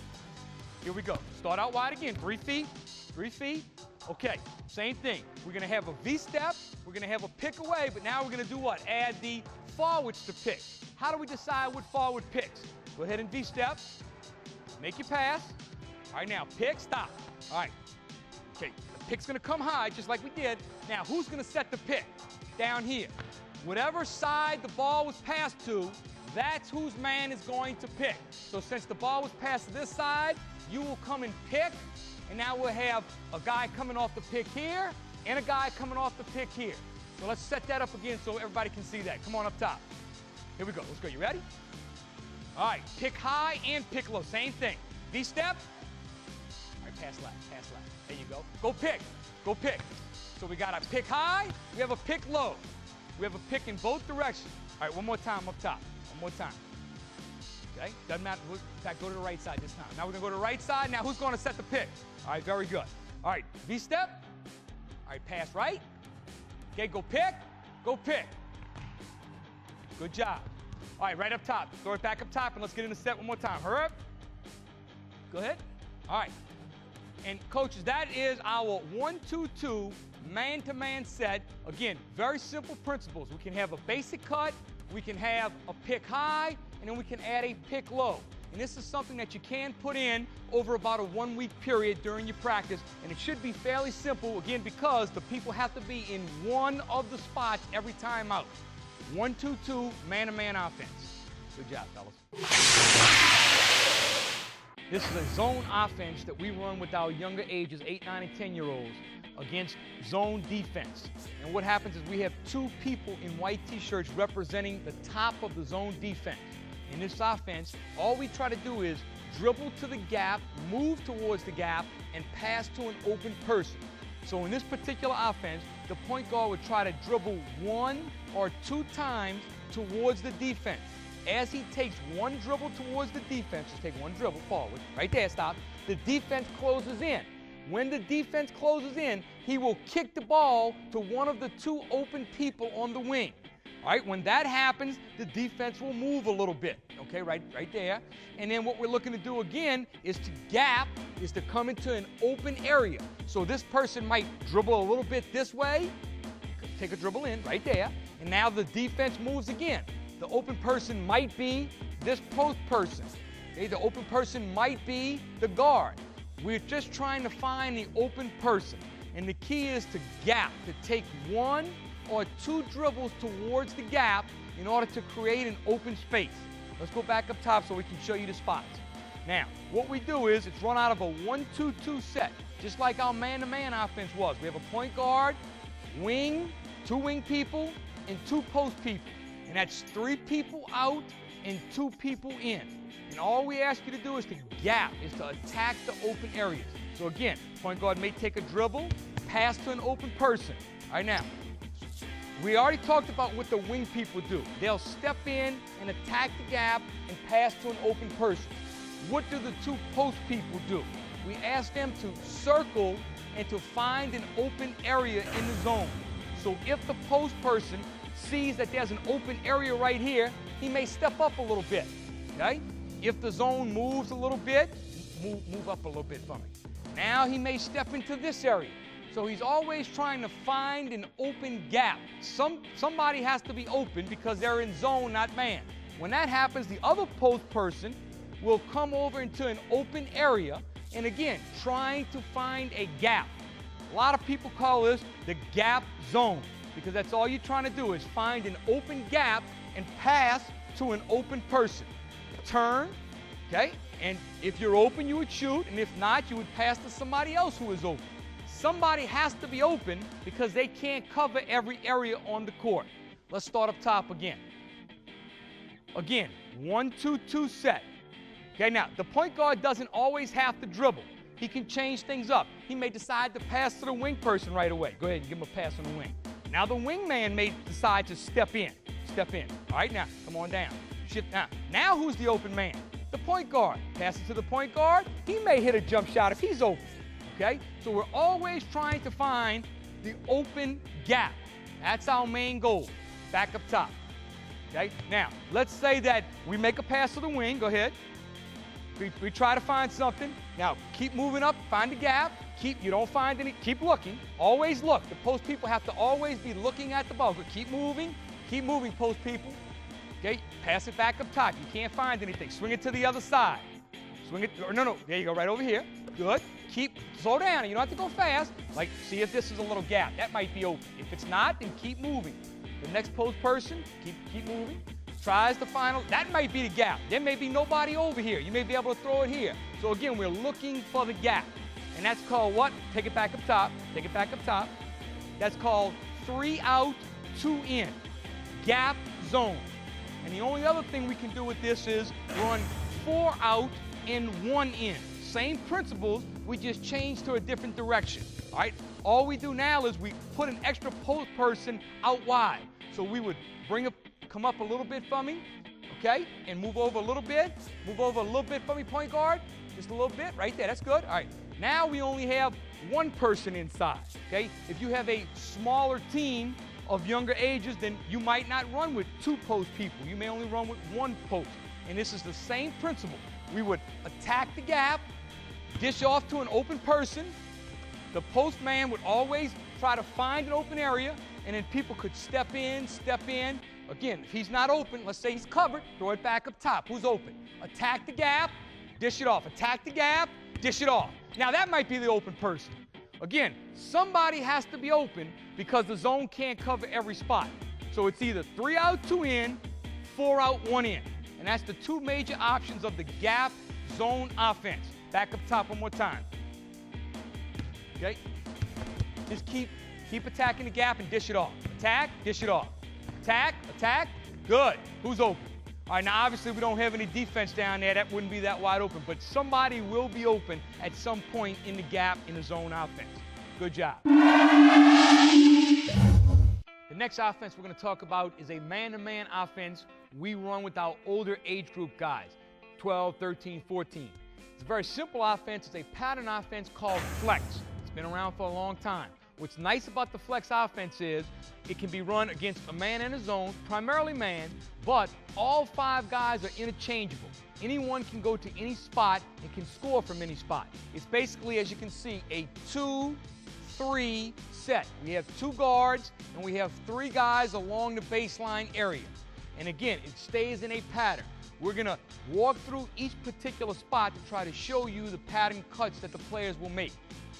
Here we go. Start out wide again. 3 feet. 3 feet. Okay, same thing. We're going to have a V-step. We're going to have a pick away, but now we're going to do what? Add the forwards to pick. How do we decide what forward picks? Go ahead and V-step. Make your pass. All right, now pick, stop. All right. Okay, the pick's going to come high just like we did. Now, who's going to set the pick? Down here. Whatever side the ball was passed to, that's whose man is going to pick. So since the ball was passed to this side, you will come and pick. And now we'll have a guy coming off the pick here and a guy coming off the pick here. So let's set that up again so everybody can see that. Come on up top. Here we go. Let's go. You ready? All right. Pick high and pick low. Same thing. V-step. All right. Pass left. Pass left. There you go. Go pick. Go pick. So we got a pick high. We have a pick low. We have a pick in both directions. All right. One more time up top. One more time. Okay? Doesn't matter. In fact, go to the right side this time. Now we're going to go to the right side. Now who's going to set the pick? All right, very good. All right, V-step. All right, pass right. Okay, go pick. Go pick. Good job. All right, right up top. Throw it back up top, and let's get in the set one more time. Hurry up. Go ahead. All right. And, coaches, that is our 1-2-2 man-to-man set. Again, very simple principles. We can have a basic cut. We can have a pick high, and then we can add a pick low. And this is something that you can put in over about a 1-week period during your practice, and it should be fairly simple, again, because the people have to be in one of the spots every time out. 1-2-2, man-to-man offense. Good job, fellas. This is a zone offense that we run with our younger ages, 8, 9, and 10-year-olds, against zone defense. And what happens is we have 2 people in white t-shirts representing the top of the zone defense. In this offense, all we try to do is dribble to the gap, move towards the gap, and pass to an open person. So in this particular offense, the point guard would try to dribble 1 or 2 times towards the defense. As he takes 1 dribble towards the defense, just take 1 dribble forward, right there, stop, the defense closes in. When the defense closes in, he will kick the ball to one of the 2 open people on the wing. All right, when that happens, the defense will move a little bit, okay, right there. And then what we're looking to do again is to gap, is to come into an open area. So this person might dribble a little bit this way, take a dribble in right there, and now the defense moves again. The open person might be this post person. Okay, the open person might be the guard. We're just trying to find the open person. And the key is to gap, to take 1 or 2 dribbles towards the gap in order to create an open space. Let's go back up top so we can show you the spots. Now, what we do is it's run out of a 1-2-2 set, just like our man-to-man offense was. We have a point guard, wing, 2 wing people, and 2 post people. And that's 3 people out and 2 people in. And all we ask you to do is to gap, is to attack the open areas. So again, point guard may take a dribble, pass to an open person. All right, now, we already talked about what the wing people do. They'll step in and attack the gap and pass to an open person. What do the 2 post people do? We ask them to circle and to find an open area in the zone. So if the post person sees that there's an open area right here, he may step up a little bit, okay? If the zone moves a little bit, move up a little bit for me. Now he may step into this area. So he's always trying to find an open gap. Somebody has to be open because they're in zone, not man. When that happens, the other post person will come over into an open area, and again, trying to find a gap. A lot of people call this the gap zone, because that's all you're trying to do is find an open gap and pass to an open person. Turn, okay? And if you're open, you would shoot, and if not, you would pass to somebody else who is open. Somebody has to be open because they can't cover every area on the court. Let's start up top again. Again, 1-2-2 set. Okay, now, the point guard doesn't always have to dribble. he can change things up. He may decide to pass to the wing person right away. Go ahead and give him a pass on the wing. Now the wingman may decide to step in. Step in. All right, now, come on down. Shift now. Now who's the open man? The point guard. Pass it to the point guard. He may hit a jump shot if he's open. Okay? So we're always trying to find the open gap. That's our main goal. Back up top. Okay? Now, let's say that we make a pass to the wing. Go ahead. We try to find something. Now, keep moving up. Find the gap. You don't find any. Keep looking. Always look. The post people have to always be looking at the ball. But keep moving. Keep moving, post people. Okay? Pass it back up top. You can't find anything. Swing it to the other side. Swing it. No. There you go. Right over here. Good. Slow down. You don't have to go fast. Like, see if this is a little gap. That might be open. If it's not, then keep moving. The next post person, keep moving. Tries the final. That might be the gap. There may be nobody over here. You may be able to throw it here. So again, we're looking for the gap. And that's called what? Take it back up top. Take it back up top. That's called 3 out, 2 in. Gap zone. And the only other thing we can do with this is run 4 out and 1 in. Same principles, we just change to a different direction. All right? All we do now is we put an extra post person out wide. So we would come up a little bit for me, okay? And move over a little bit. Move over a little bit for me, point guard. Just a little bit, right there. That's good. All right. Now we only have 1 person inside, okay? If you have a smaller team of younger ages, then you might not run with 2 post people. You may only run with 1 post. And this is the same principle. We would attack the gap, dish off to an open person. The post man would always try to find an open area, and then people could step in. Again, if he's not open, let's say he's covered, throw it back up top. Who's open? Attack the gap, dish it off. Attack the gap, dish it off. Now that might be the open person. Again, somebody has to be open because the zone can't cover every spot. So it's either 3 out, 2 in, 4 out, 1 in. And that's the 2 major options of the gap zone offense. Back up top one more time. Okay? Just keep attacking the gap and dish it off. Attack, dish it off. Attack. Good. Who's open? All right, now obviously we don't have any defense down there. That wouldn't be that wide open. But somebody will be open at some point in the gap in the zone offense. Good job. The next offense we're going to talk about is a man-to-man offense we run with our older age group guys, 12, 13, 14. It's a very simple offense. It's a pattern offense called flex. It's been around for a long time. What's nice about the flex offense is it can be run against a man in a zone, primarily man, but all 5 guys are interchangeable. Anyone can go to any spot and can score from any spot. It's basically, as you can see, a 2-3 set. We have 2 guards and we have 3 guys along the baseline area. And again, it stays in a pattern. We're going to walk through each particular spot to try to show you the pattern cuts that the players will make.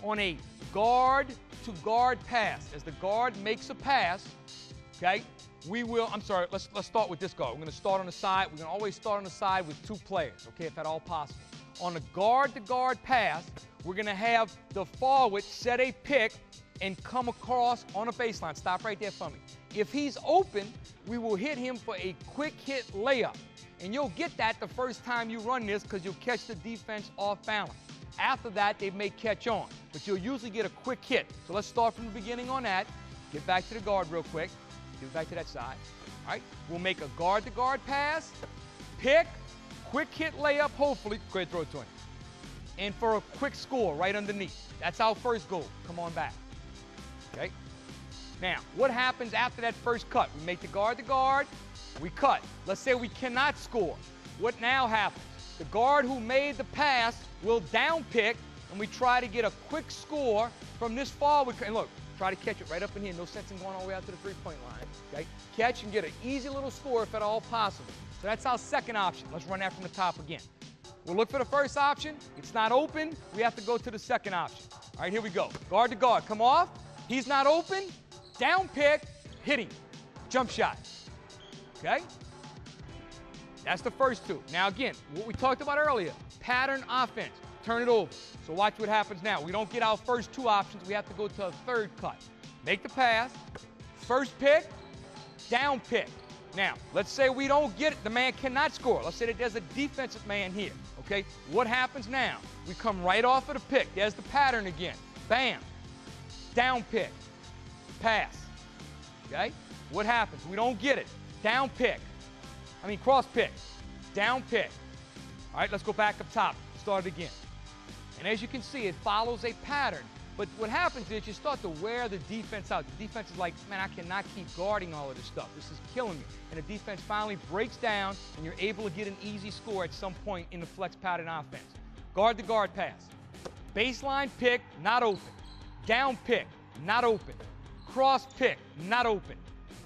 On a guard-to-guard pass, as the guard makes a pass, okay, let's start with this guard. We're going to start on the side. We're going to always start on the side with 2 players, okay, if at all possible. On a guard-to-guard pass, we're going to have the forward set a pick and come across on a baseline. Stop right there for me. If he's open, we will hit him for a quick hit layup. And you'll get that the first time you run this because you'll catch the defense off balance. After that, they may catch on, but you'll usually get a quick hit. So let's start from the beginning on that. Get back to the guard real quick. Get back to that side. All right, we'll make a guard-to-guard pass, pick, quick hit layup, hopefully. Go ahead, throw it to him. And for a quick score right underneath. That's our first goal. Come on back. Okay? Now, what happens after that first cut? We make the guard-to-guard, we cut. Let's say we cannot score. What now happens? The guard who made the pass will down pick, and we try to get a quick score from this forward. And look, try to catch it right up in here. No sense in going all the way out to the three-point line. Okay? Catch and get an easy little score if at all possible. So that's our second option. Let's run that from the top again. We'll look for the first option. It's not open. We have to go to the second option. All right, here we go. Guard to guard. Come off. He's not open. Down pick. Hitting. Jump shot. Okay? That's the first 2. Now, again, what we talked about earlier, pattern offense. Turn it over. So watch what happens now. We don't get our first 2 options. We have to go to a third cut. Make the pass. First pick. Down pick. Now, let's say we don't get it. The man cannot score. Let's say that there's a defensive man here. Okay, what happens now? We come right off of the pick. There's the pattern again. Bam. Down pick. Pass. Okay? What happens? We don't get it. Down pick. Cross pick. Down pick. All right, let's go back up top. Start it again. And as you can see, it follows a pattern. But what happens is you start to wear the defense out. The defense is like, man, I cannot keep guarding all of this stuff. This is killing me. And the defense finally breaks down, and you're able to get an easy score at some point in the flex pattern offense. Guard-to-guard pass. Baseline pick, not open. Down pick, not open. Cross pick, not open.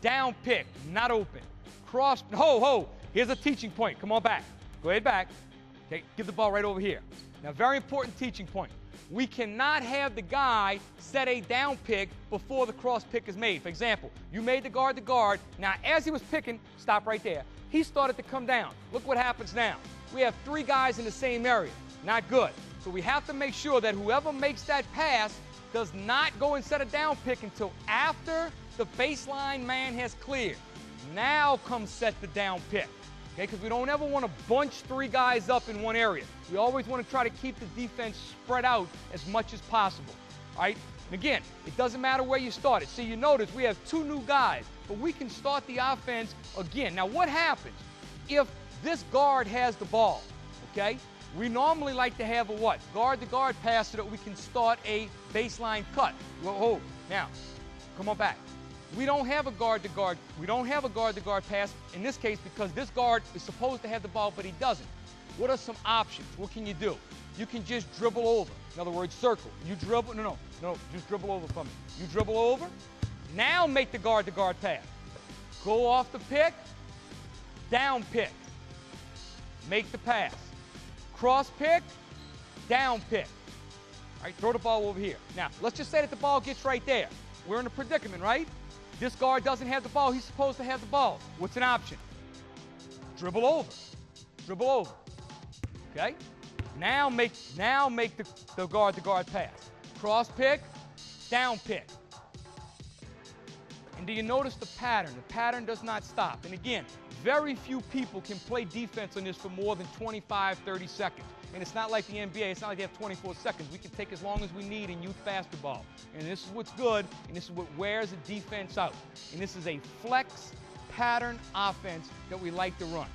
Down pick, not open. Cross, ho. Here's a teaching point. Come on back. Go ahead back. Okay, give the ball right over here. Now, very important teaching point. We cannot have the guy set a down pick before the cross pick is made. For example, you made the guard to guard. Now, as he was picking, stop right there. He started to come down. Look what happens now. We have 3 guys in the same area. Not good. So we have to make sure that whoever makes that pass does not go and set a down pick until after the baseline man has cleared. Now come set the down pick. Okay, because we don't ever want to bunch 3 guys up in one area. We always want to try to keep the defense spread out as much as possible. All right? And again, it doesn't matter where you started. See, you notice we have 2 new guys, but we can start the offense again. Now, what happens if this guard has the ball? Okay? We normally like to have a what? Guard-to-guard pass so that we can start a baseline cut. Whoa. Now, come on back. We don't have a guard-to-guard. We don't have a guard-to-guard pass in this case because this guard is supposed to have the ball, but he doesn't. What are some options? What can you do? You can just dribble over. In other words, circle. You dribble. No. Just dribble over from me. You dribble over. Now make the guard-to-guard pass. Go off the pick. Down pick. Make the pass. Cross pick. Down pick. All right, throw the ball over here. Now, let's just say that the ball gets right there. We're in a predicament, right? This guard doesn't have the ball. He's supposed to have the ball. What's an option? Dribble over. Dribble over. Okay? Now make the guard-to-guard pass. Cross pick, down pick. And do you notice the pattern? The pattern does not stop. And again, very few people can play defense on this for more than 25, 30 seconds. And it's not like the NBA. It's not like they have 24 seconds. We can take as long as we need in youth basketball. And this is what's good, and this is what wears the defense out. And this is a flex pattern offense that we like to run.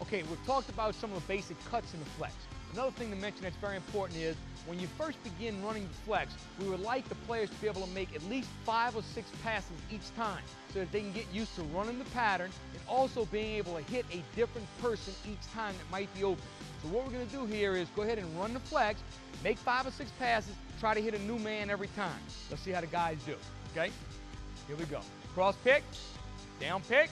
Okay, we've talked about some of the basic cuts in the flex. Another thing to mention that's very important is when you first begin running the flex, we would like the players to be able to make at least 5 or 6 passes each time so that they can get used to running the pattern and also being able to hit a different person each time that might be open. So what we're going to do here is go ahead and run the flex, make 5 or 6 passes, try to hit a new man every time. Let's see how the guys do, okay? Here we go. Cross pick, down pick,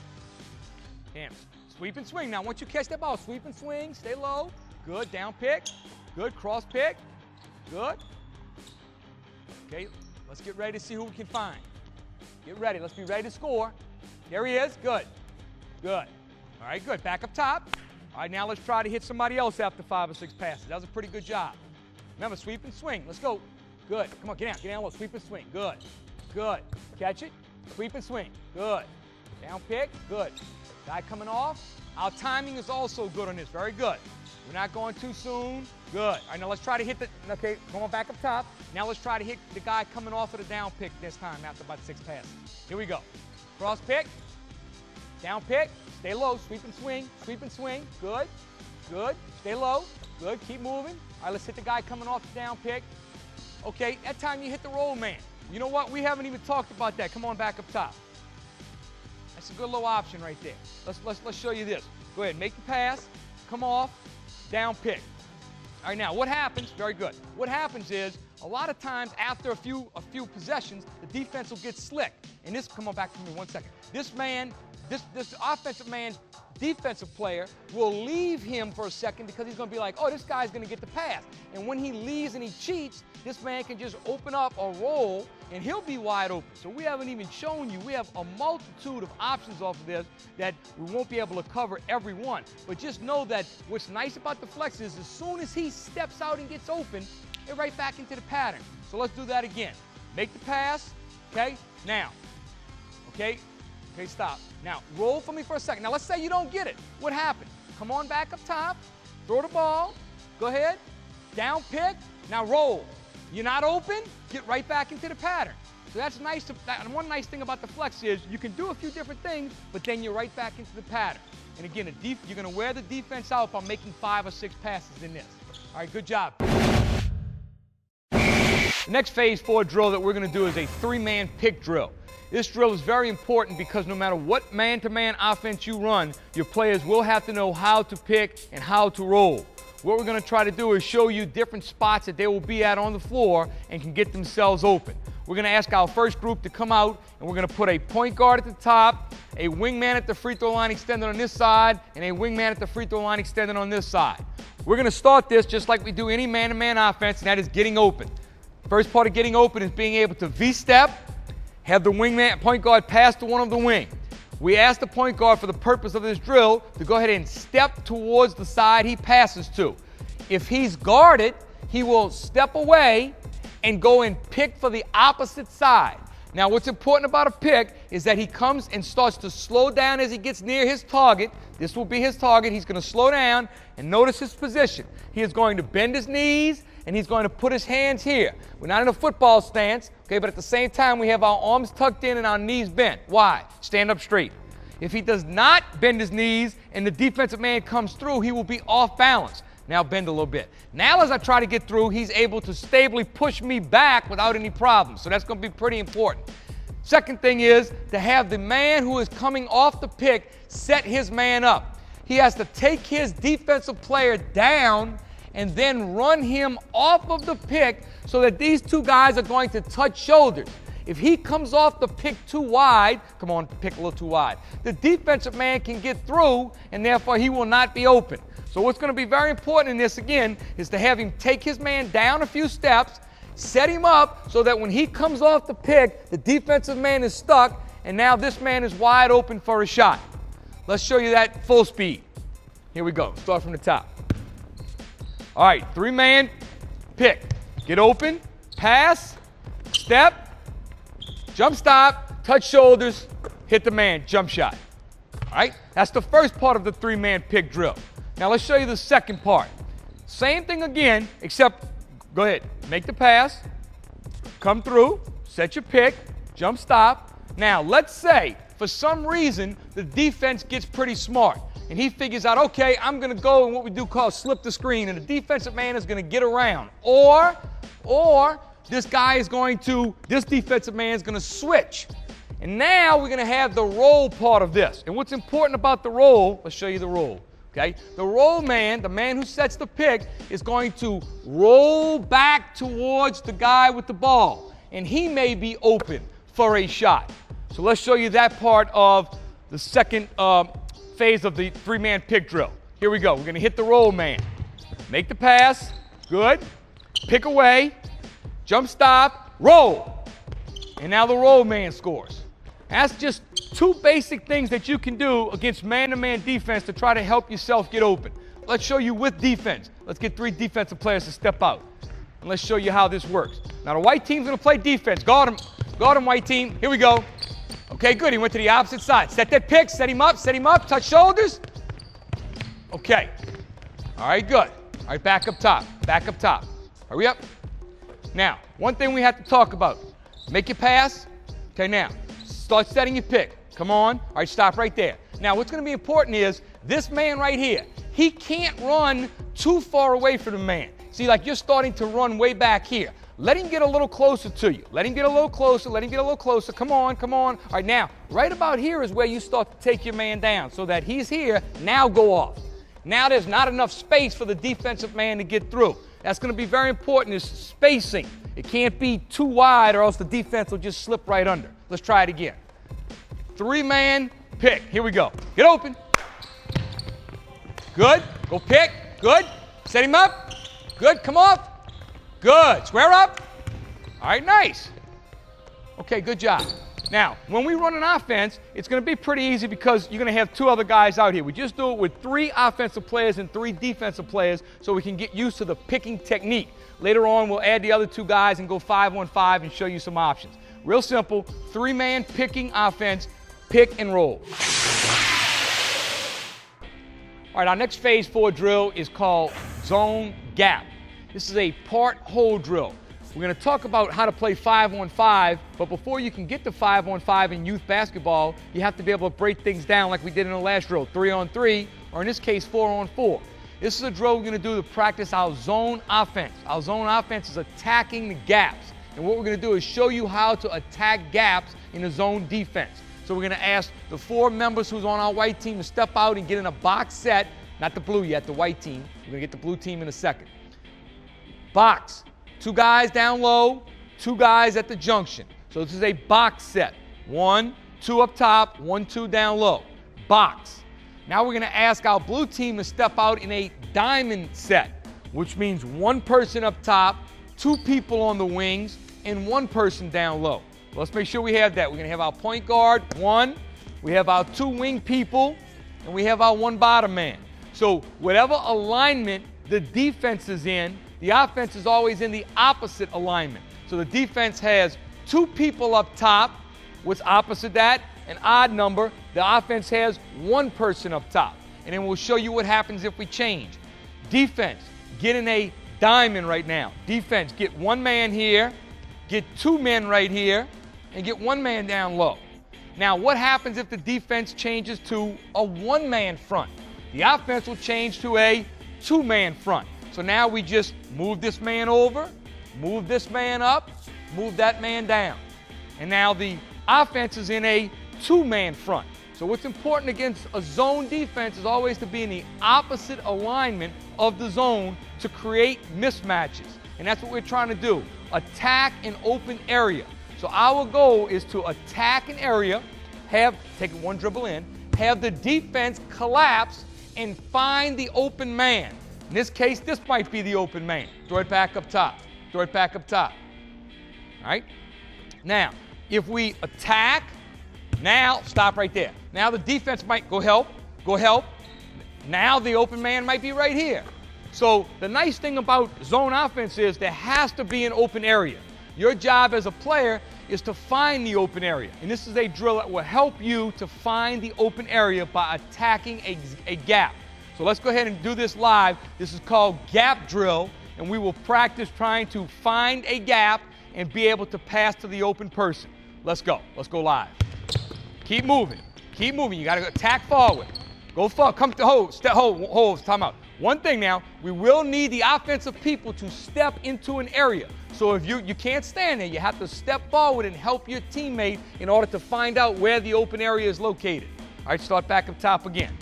and sweep and swing. Now, once you catch that ball, sweep and swing, stay low. Good, down pick. Good, cross pick. Good. Okay, let's get ready to see who we can find. Get ready. Let's be ready to score. There he is. Good. Good. All right, good. Back up top. All right, now let's try to hit somebody else after 5 or 6 passes. That was a pretty good job. Remember, sweep and swing. Let's go. Good. Come on, get down. Get down low. Sweep and swing. Good. Good. Catch it. Sweep and swing. Good. Down pick. Good. Guy coming off. Our timing is also good on this. Very good. We're not going too soon. Good. All right, now let's try to hit the, okay, going back up top. Now let's try to hit the guy coming off of the down pick this time after about 6 passes. Here we go. Cross pick, down pick, stay low, sweep and swing, sweep and swing. Good, good, stay low, good, keep moving. All right, let's hit the guy coming off the down pick. Okay, that time you hit the roll man. You know what, we haven't even talked about that. Come on back up top. That's a good little option right there. Let's show you this. Go ahead, make the pass, come off, down pick. All right, now what happens, very good. What happens is a lot of times after a few possessions, the defense will get slick. And this, come on back to me 1 second. This man, this offensive man, defensive player will leave him for a second because he's going to be like, oh, this guy's going to get the pass. And when he leaves and he cheats, this man can just open up a roll and he'll be wide open. So we haven't even shown you. We have a multitude of options off of this that we won't be able to cover every one. But just know that what's nice about the flex is as soon as he steps out and gets open, they're right back into the pattern. So let's do that again. Make the pass, okay? Now, okay, stop. Now, roll for me for a second. Now, let's say you don't get it. What happened? come on back up top, throw the ball, go ahead, down pick, now roll. You're not open, get right back into the pattern. So that's nice. And one nice thing about the flex is you can do a few different things, but then you're right back into the pattern. And again, you're going to wear the defense out by making 5 or 6 passes in this. All right, good job. The next phase 4 drill that we're going to do is a 3-man pick drill. This drill is very important because no matter what man-to-man offense you run, your players will have to know how to pick and how to roll. What we're going to try to do is show you different spots that they will be at on the floor and can get themselves open. We're going to ask our first group to come out, and we're going to put a point guard at the top, a wingman at the free throw line extended on this side, and a wingman at the free throw line extended on this side. We're going to start this just like we do any man-to-man offense, and that is getting open. First part of getting open is being able to V-step, have the wingman point guard pass to one of the wing. We ask the point guard for the purpose of this drill to go ahead and step towards the side he passes to. If he's guarded, he will step away and go and pick for the opposite side. Now, what's important about a pick is that he comes and starts to slow down as he gets near his target. This will be his target. He's going to slow down and notice his position. He is going to bend his knees and he's going to put his hands here. We're not in a football stance, okay, but at the same time we have our arms tucked in and our knees bent. Why? Stand up straight. If he does not bend his knees and the defensive man comes through, he will be off balance. Now bend a little bit. Now as I try to get through, he's able to stably push me back without any problems. So that's going to be pretty important. Second thing is to have the man who is coming off the pick set his man up. He has to take his defensive player down and then run him off of the pick so that these two guys are going to touch shoulders. If he comes off the pick too wide, come on, pick a little too wide, the defensive man can get through and therefore he will not be open. So what's going to be very important in this, again, is to have him take his man down a few steps, set him up so that when he comes off the pick, the defensive man is stuck, and now this man is wide open for a shot. Let's show you that full speed. Here we go. Start from the top. All right, 3-man pick. Get open, pass, step, jump stop, touch shoulders, hit the man, jump shot. All right, that's the first part of the 3-man pick drill. Now let's show you the second part. Same thing again, except go ahead, make the pass, come through, set your pick, jump stop. Now let's say for some reason the defense gets pretty smart and he figures out, okay, I'm going to go in what we do call slip the screen, and the defensive man is going to get around. Or this defensive man is going to switch. And now we're going to have the roll part of this. And what's important about the roll, let's show you the roll. Okay? The roll man, the man who sets the pick, is going to roll back towards the guy with the ball. And he may be open for a shot. So let's show you that part of the second phase of the 3-man pick drill. Here we go. We're going to hit the roll man. Make the pass. Good. Pick away. Jump stop. Roll. And now the roll man scores. That's just 2 basic things that you can do against man-to-man defense to try to help yourself get open. Let's show you with defense. Let's get 3 defensive players to step out. And let's show you how this works. Now the white team's going to play defense. Guard him, white team. Here we go. Okay, good. He went to the opposite side. Set that pick. Set him up. Touch shoulders. Okay. All right, good. All right, back up top. Hurry up. Now, one thing we have to talk about. Make your pass. Okay, now, start setting your pick. Come on. All right, stop right there. Now, what's going to be important is this man right here. He can't run too far away from the man. See, like you're starting to run way back here. Let him get a little closer to you. Let him get a little closer. Come on. All right, now, right about here is where you start to take your man down so that he's here. Now go off. Now there's not enough space for the defensive man to get through. That's going to be very important is spacing. It can't be too wide or else the defense will just slip right under. Let's try it again. 3-man pick. Here we go. Get open. Good. Go pick. Good. Set him up. Good. Come off. Good. Square up. All right, nice. Okay, good job. Now, when we run an offense, it's going to be pretty easy because you're going to have 2 other guys out here. We just do it with 3 offensive players and 3 defensive players so we can get used to the picking technique. Later on, we'll add the other 2 guys and go 5-on-5 and show you some options. Real simple, 3-man picking offense, pick and roll. All right, our next phase 4 drill is called zone gap. This is a part hole drill. We're going to talk about how to play 5-on-5, but before you can get to 5-on-5 in youth basketball, you have to be able to break things down like we did in the last drill, 3-on-3, or in this case, 4-on-4. This is a drill we're going to do to practice our zone offense. Our zone offense is attacking the gaps. And what we're going to do is show you how to attack gaps in the zone defense. So we're going to ask the 4 members who's on our white team to step out and get in a box set. Not the blue yet, the white team. We're going to get the blue team in a second. Box. 2 guys down low, 2 guys at the junction. So this is a box set. 1, 2 up top, 1, 2 down low. Box. Now we're going to ask our blue team to step out in a diamond set, which means 1 person up top, 2 people on the wings, and 1 person down low. Let's make sure we have that. We're going to have our point guard, 1. We have our 2 wing people, and we have our 1 bottom man. So whatever alignment the defense is in, the offense is always in the opposite alignment. So the defense has 2 people up top. What's opposite that? An odd number. The offense has 1 person up top. And then we'll show you what happens if we change. Defense, get in a diamond right now. Defense, get 1 man here, get 2 men right here, and get 1 man down low. Now, what happens if the defense changes to a 1-man front? The offense will change to a 2-man front. So now we just move this man over, move this man up, move that man down. And now the offense is in a 2-man front. So what's important against a zone defense is always to be in the opposite alignment of the zone to create mismatches. And that's what we're trying to do. Attack an open area. So our goal is to attack an area, take 1 dribble in, have the defense collapse and find the open man. In this case, this might be the open man. Throw it back up top. Throw it back up top. All right? Now, if we attack, now stop right there. Now the defense might go help. Now the open man might be right here. So the nice thing about zone offense is there has to be an open area. Your job as a player is to find the open area. And this is a drill that will help you to find the open area by attacking a gap. So let's go ahead and do this live. This is called gap drill, and we will practice trying to find a gap and be able to pass to the open person. Let's go. Let's go live. Keep moving. Keep moving. You got to attack forward. Go forward. Come to hold. Step, hold. Time out. One thing now, we will need the offensive people to step into an area. So if you can't stand there, you have to step forward and help your teammate in order to find out where the open area is located. All right, start back up top again.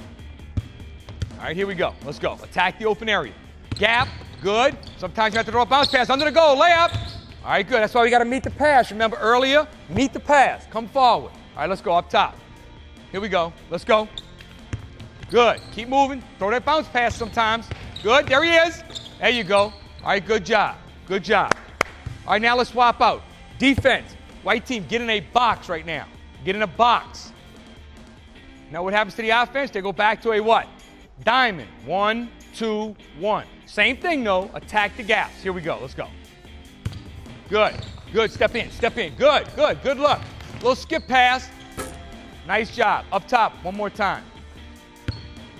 All right, here we go. Let's go. Attack the open area. Gap, good. Sometimes you have to throw a bounce pass under the goal, layup. All right, good. That's why we got to meet the pass. Remember earlier, meet the pass. Come forward. All right, let's go up top. Here we go. Let's go. Good. Keep moving. Throw that bounce pass sometimes. Good. There he is. There you go. All right, good job. Good job. All right, now let's swap out. Defense. White team, get in a box right now. Get in a box. Now what happens to the offense? They go back to a what? Diamond. 1, 2, 1. Same thing, though. Attack the gaps. Here we go. Let's go. Good. Good. Step in. Step in. Good. Good. Good luck. Little skip pass. Nice job. Up top. One more time.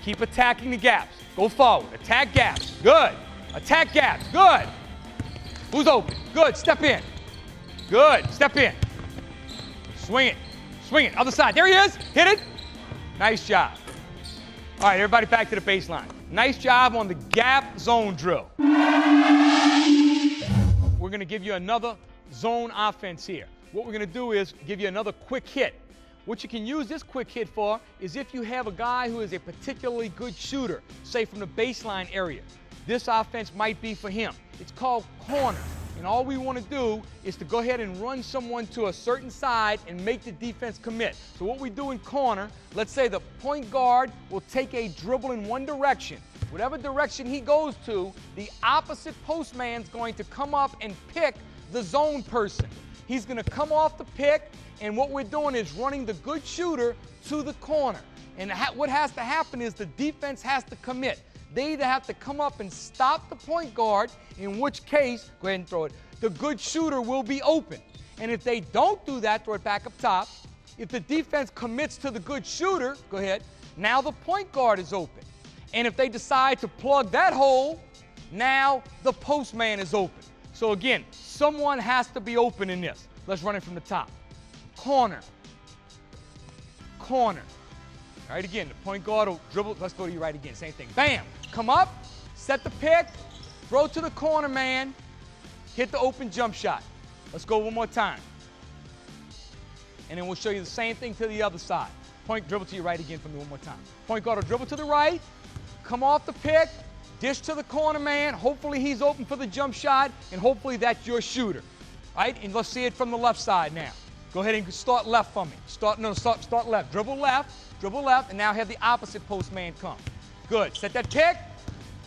Keep attacking the gaps. Go forward. Attack gaps. Good. Attack gaps. Good. Who's open? Good. Step in. Good. Step in. Swing it. Swing it. Other side. There he is. Hit it. Nice job. All right, everybody back to the baseline. Nice job on the gap zone drill. We're going to give you another zone offense here. What we're going to do is give you another quick hit. What you can use this quick hit for is if you have a guy who is a particularly good shooter, say from the baseline area. This offense might be for him. It's called corner. And all we want to do is to go ahead and run someone to a certain side and make the defense commit. So what we do in corner, let's say the point guard will take a dribble in one direction. Whatever direction he goes to, the opposite postman's going to come up and pick the zone person. He's going to come off the pick, and what we're doing is running the good shooter to the corner. And what has to happen is the defense has to commit. They either have to come up and stop the point guard, in which case, go ahead and throw it, the good shooter will be open. And if they don't do that, throw it back up top. If the defense commits to the good shooter, go ahead, now the point guard is open. And if they decide to plug that hole, now the postman is open. So again, someone has to be open in this. Let's run it from the top. Corner. Corner. All right, again, the point guard will dribble. Let's go to your right again. Same thing. Bam. Come up, set the pick, throw to the corner man, hit the open jump shot. Let's go one more time. And then we'll show you the same thing to the other side. Point, dribble to your right again for me one more time. Point guard will dribble to the right, come off the pick, dish to the corner man. Hopefully he's open for the jump shot, and hopefully that's your shooter. All right, and let's see it from the left side now. Go ahead and start left for me. Start left. Dribble left, and now have the opposite post man come. Good. Set that pick,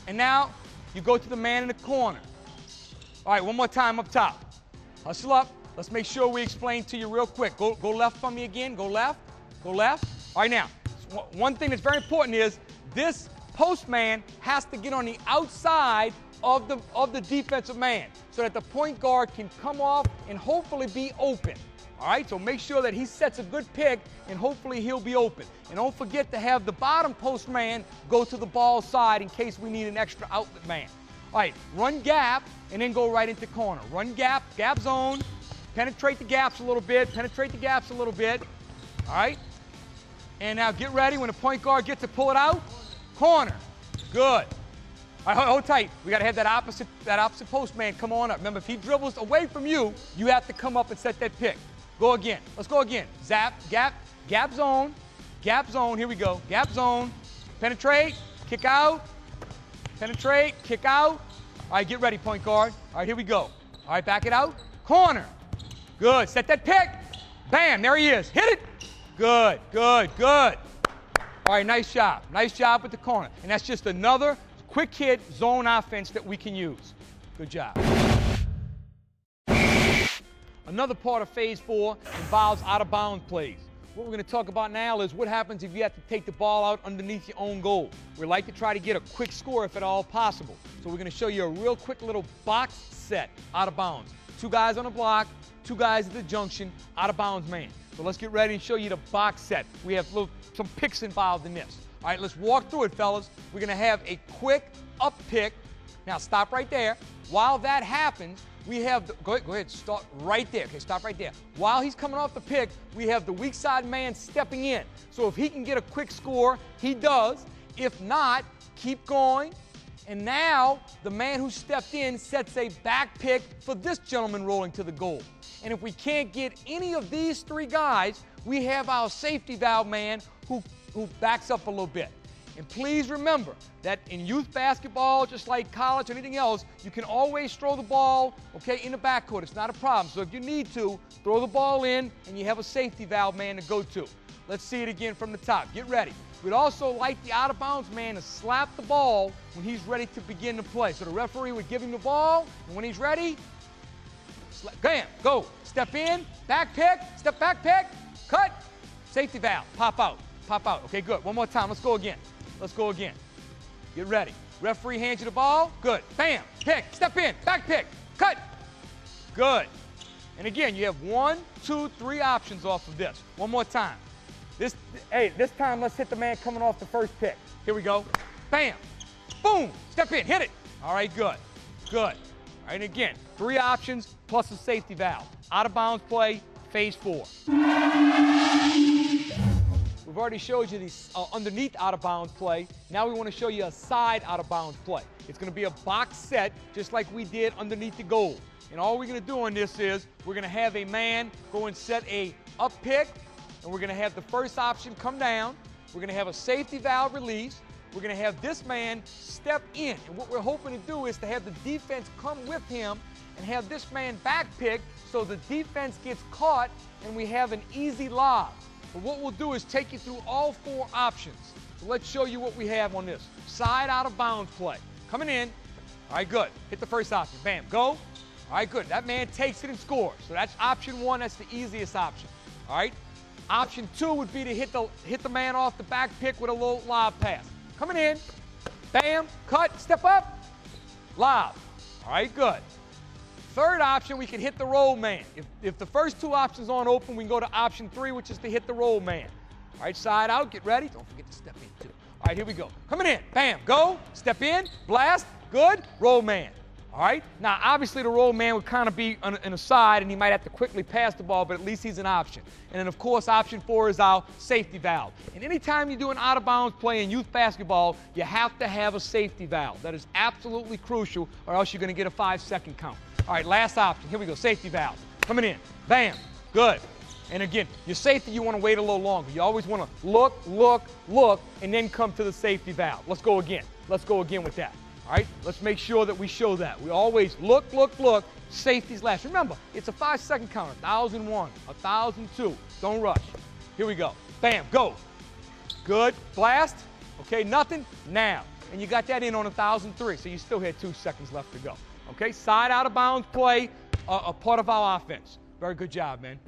and now you go to the man in the corner. All right, one more time up top. Hustle up. Let's make sure we explain to you real quick. Go left for me again. Go left. Go left. All right, now, one thing that's very important is this postman has to get on the outside of the defensive man so that the point guard can come off and hopefully be open. All right, so make sure that he sets a good pick and hopefully he'll be open. And don't forget to have the bottom post man go to the ball side in case we need an extra outlet man. All right, run gap and then go right into corner. Run gap, gap zone, penetrate the gaps a little bit, All right, and now get ready when the point guard gets to pull it out. Corner, good. All right, hold tight. We got to have that opposite post man come on up. Remember, if he dribbles away from you, you have to come up and set that pick. Go again. Let's go again. Zap, gap zone, here we go. Gap zone, penetrate, kick out, penetrate, kick out. All right, get ready, point guard. All right, here we go. All right, back it out. Corner, good. Set that pick. Bam, there he is. Hit it. Good. All right, nice job. Nice job with the corner. And that's just another quick hit zone offense that we can use. Good job. Another part of Phase 4 involves out-of-bounds plays. What we're going to talk about now is what happens if you have to take the ball out underneath your own goal. We like to try to get a quick score if at all possible. So we're going to show you a real quick little box set out of bounds. 2 guys on the block, 2 guys at the junction, out-of-bounds man. So let's get ready and show you the box set. We have some picks involved in this. All right, let's walk through it, fellas. We're going to have a quick up pick. Now stop right there. While that happens, we have, go ahead, start right there. Okay, stop right there. While he's coming off the pick, we have the weak side man stepping in. So if he can get a quick score, he does. If not, keep going. And now the man who stepped in sets a back pick for this gentleman rolling to the goal. And if we can't get any of these 3 guys, we have our safety valve man who backs up a little bit. And please remember that in youth basketball, just like college or anything else, you can always throw the ball, okay, in the backcourt. It's not a problem. So if you need to, throw the ball in and you have a safety valve man to go to. Let's see it again from the top. Get ready. We'd also like the out-of-bounds man to slap the ball when he's ready to begin to play. So the referee would give him the ball, and when he's ready, bam, go. Step in, back pick, step back pick, cut, safety valve, pop out. Okay, good. One more time. Let's go again. Get ready. Referee hands you the ball. Good. Bam. Pick. Step in. Back pick. Cut. Good. And again, you have 1, 2, 3 options off of this. One more time. This time let's hit the man coming off the first pick. Here we go. Bam. Boom. Step in. Hit it. All right, good. All right, and again, 3 options plus a safety valve. Out of bounds play, Phase 4. We've already showed you the underneath out-of-bounds play. Now we want to show you a side out-of-bounds play. It's going to be a box set just like we did underneath the goal. And all we're going to do on this is we're going to have a man go and set a up pick, and we're going to have the first option come down. We're going to have a safety valve release. We're going to have this man step in. And what we're hoping to do is to have the defense come with him and have this man back pick so the defense gets caught and we have an easy lob. But what we'll do is take you through all 4 options. So let's show you what we have on this. Side out of bounds play. Coming in. All right, good. Hit the first option. Bam, go. All right, good. That man takes it and scores. So that's option 1. That's the easiest option. All right. Option 2 would be to hit the man off the back pick with a low lob pass. Coming in. Bam, cut, step up, lob. All right, good. Third option, we can hit the roll man. If the first 2 options aren't open, we can go to option 3, which is to hit the roll man. All right, side out, get ready. Don't forget to step in too. All right, here we go. Coming in. Bam. Go. Step in. Blast. Good. Roll man. All right? Now, obviously, the roll man would kind of be on a side, and he might have to quickly pass the ball, but at least he's an option. And then, of course, option 4 is our safety valve. And anytime you do an out-of-bounds play in youth basketball, you have to have a safety valve. That is absolutely crucial, or else you're going to get a 5-second count. All right, last option. Here we go. Safety valve. Coming in. Bam. Good. And again, your safety, you want to wait a little longer. You always want to look, look, look, and then come to the safety valve. Let's go again. Let's go again with that. All right, let's make sure that we show that. We always look, look, look, safety's last. Remember, it's a 5-second count, 1,001, 1,002. Don't rush. Here we go. Bam, go. Good, blast. Okay, nothing, now. And you got that in on 1,003, so you still had 2 seconds left to go. Okay, side out of bounds play, a part of our offense. Very good job, man.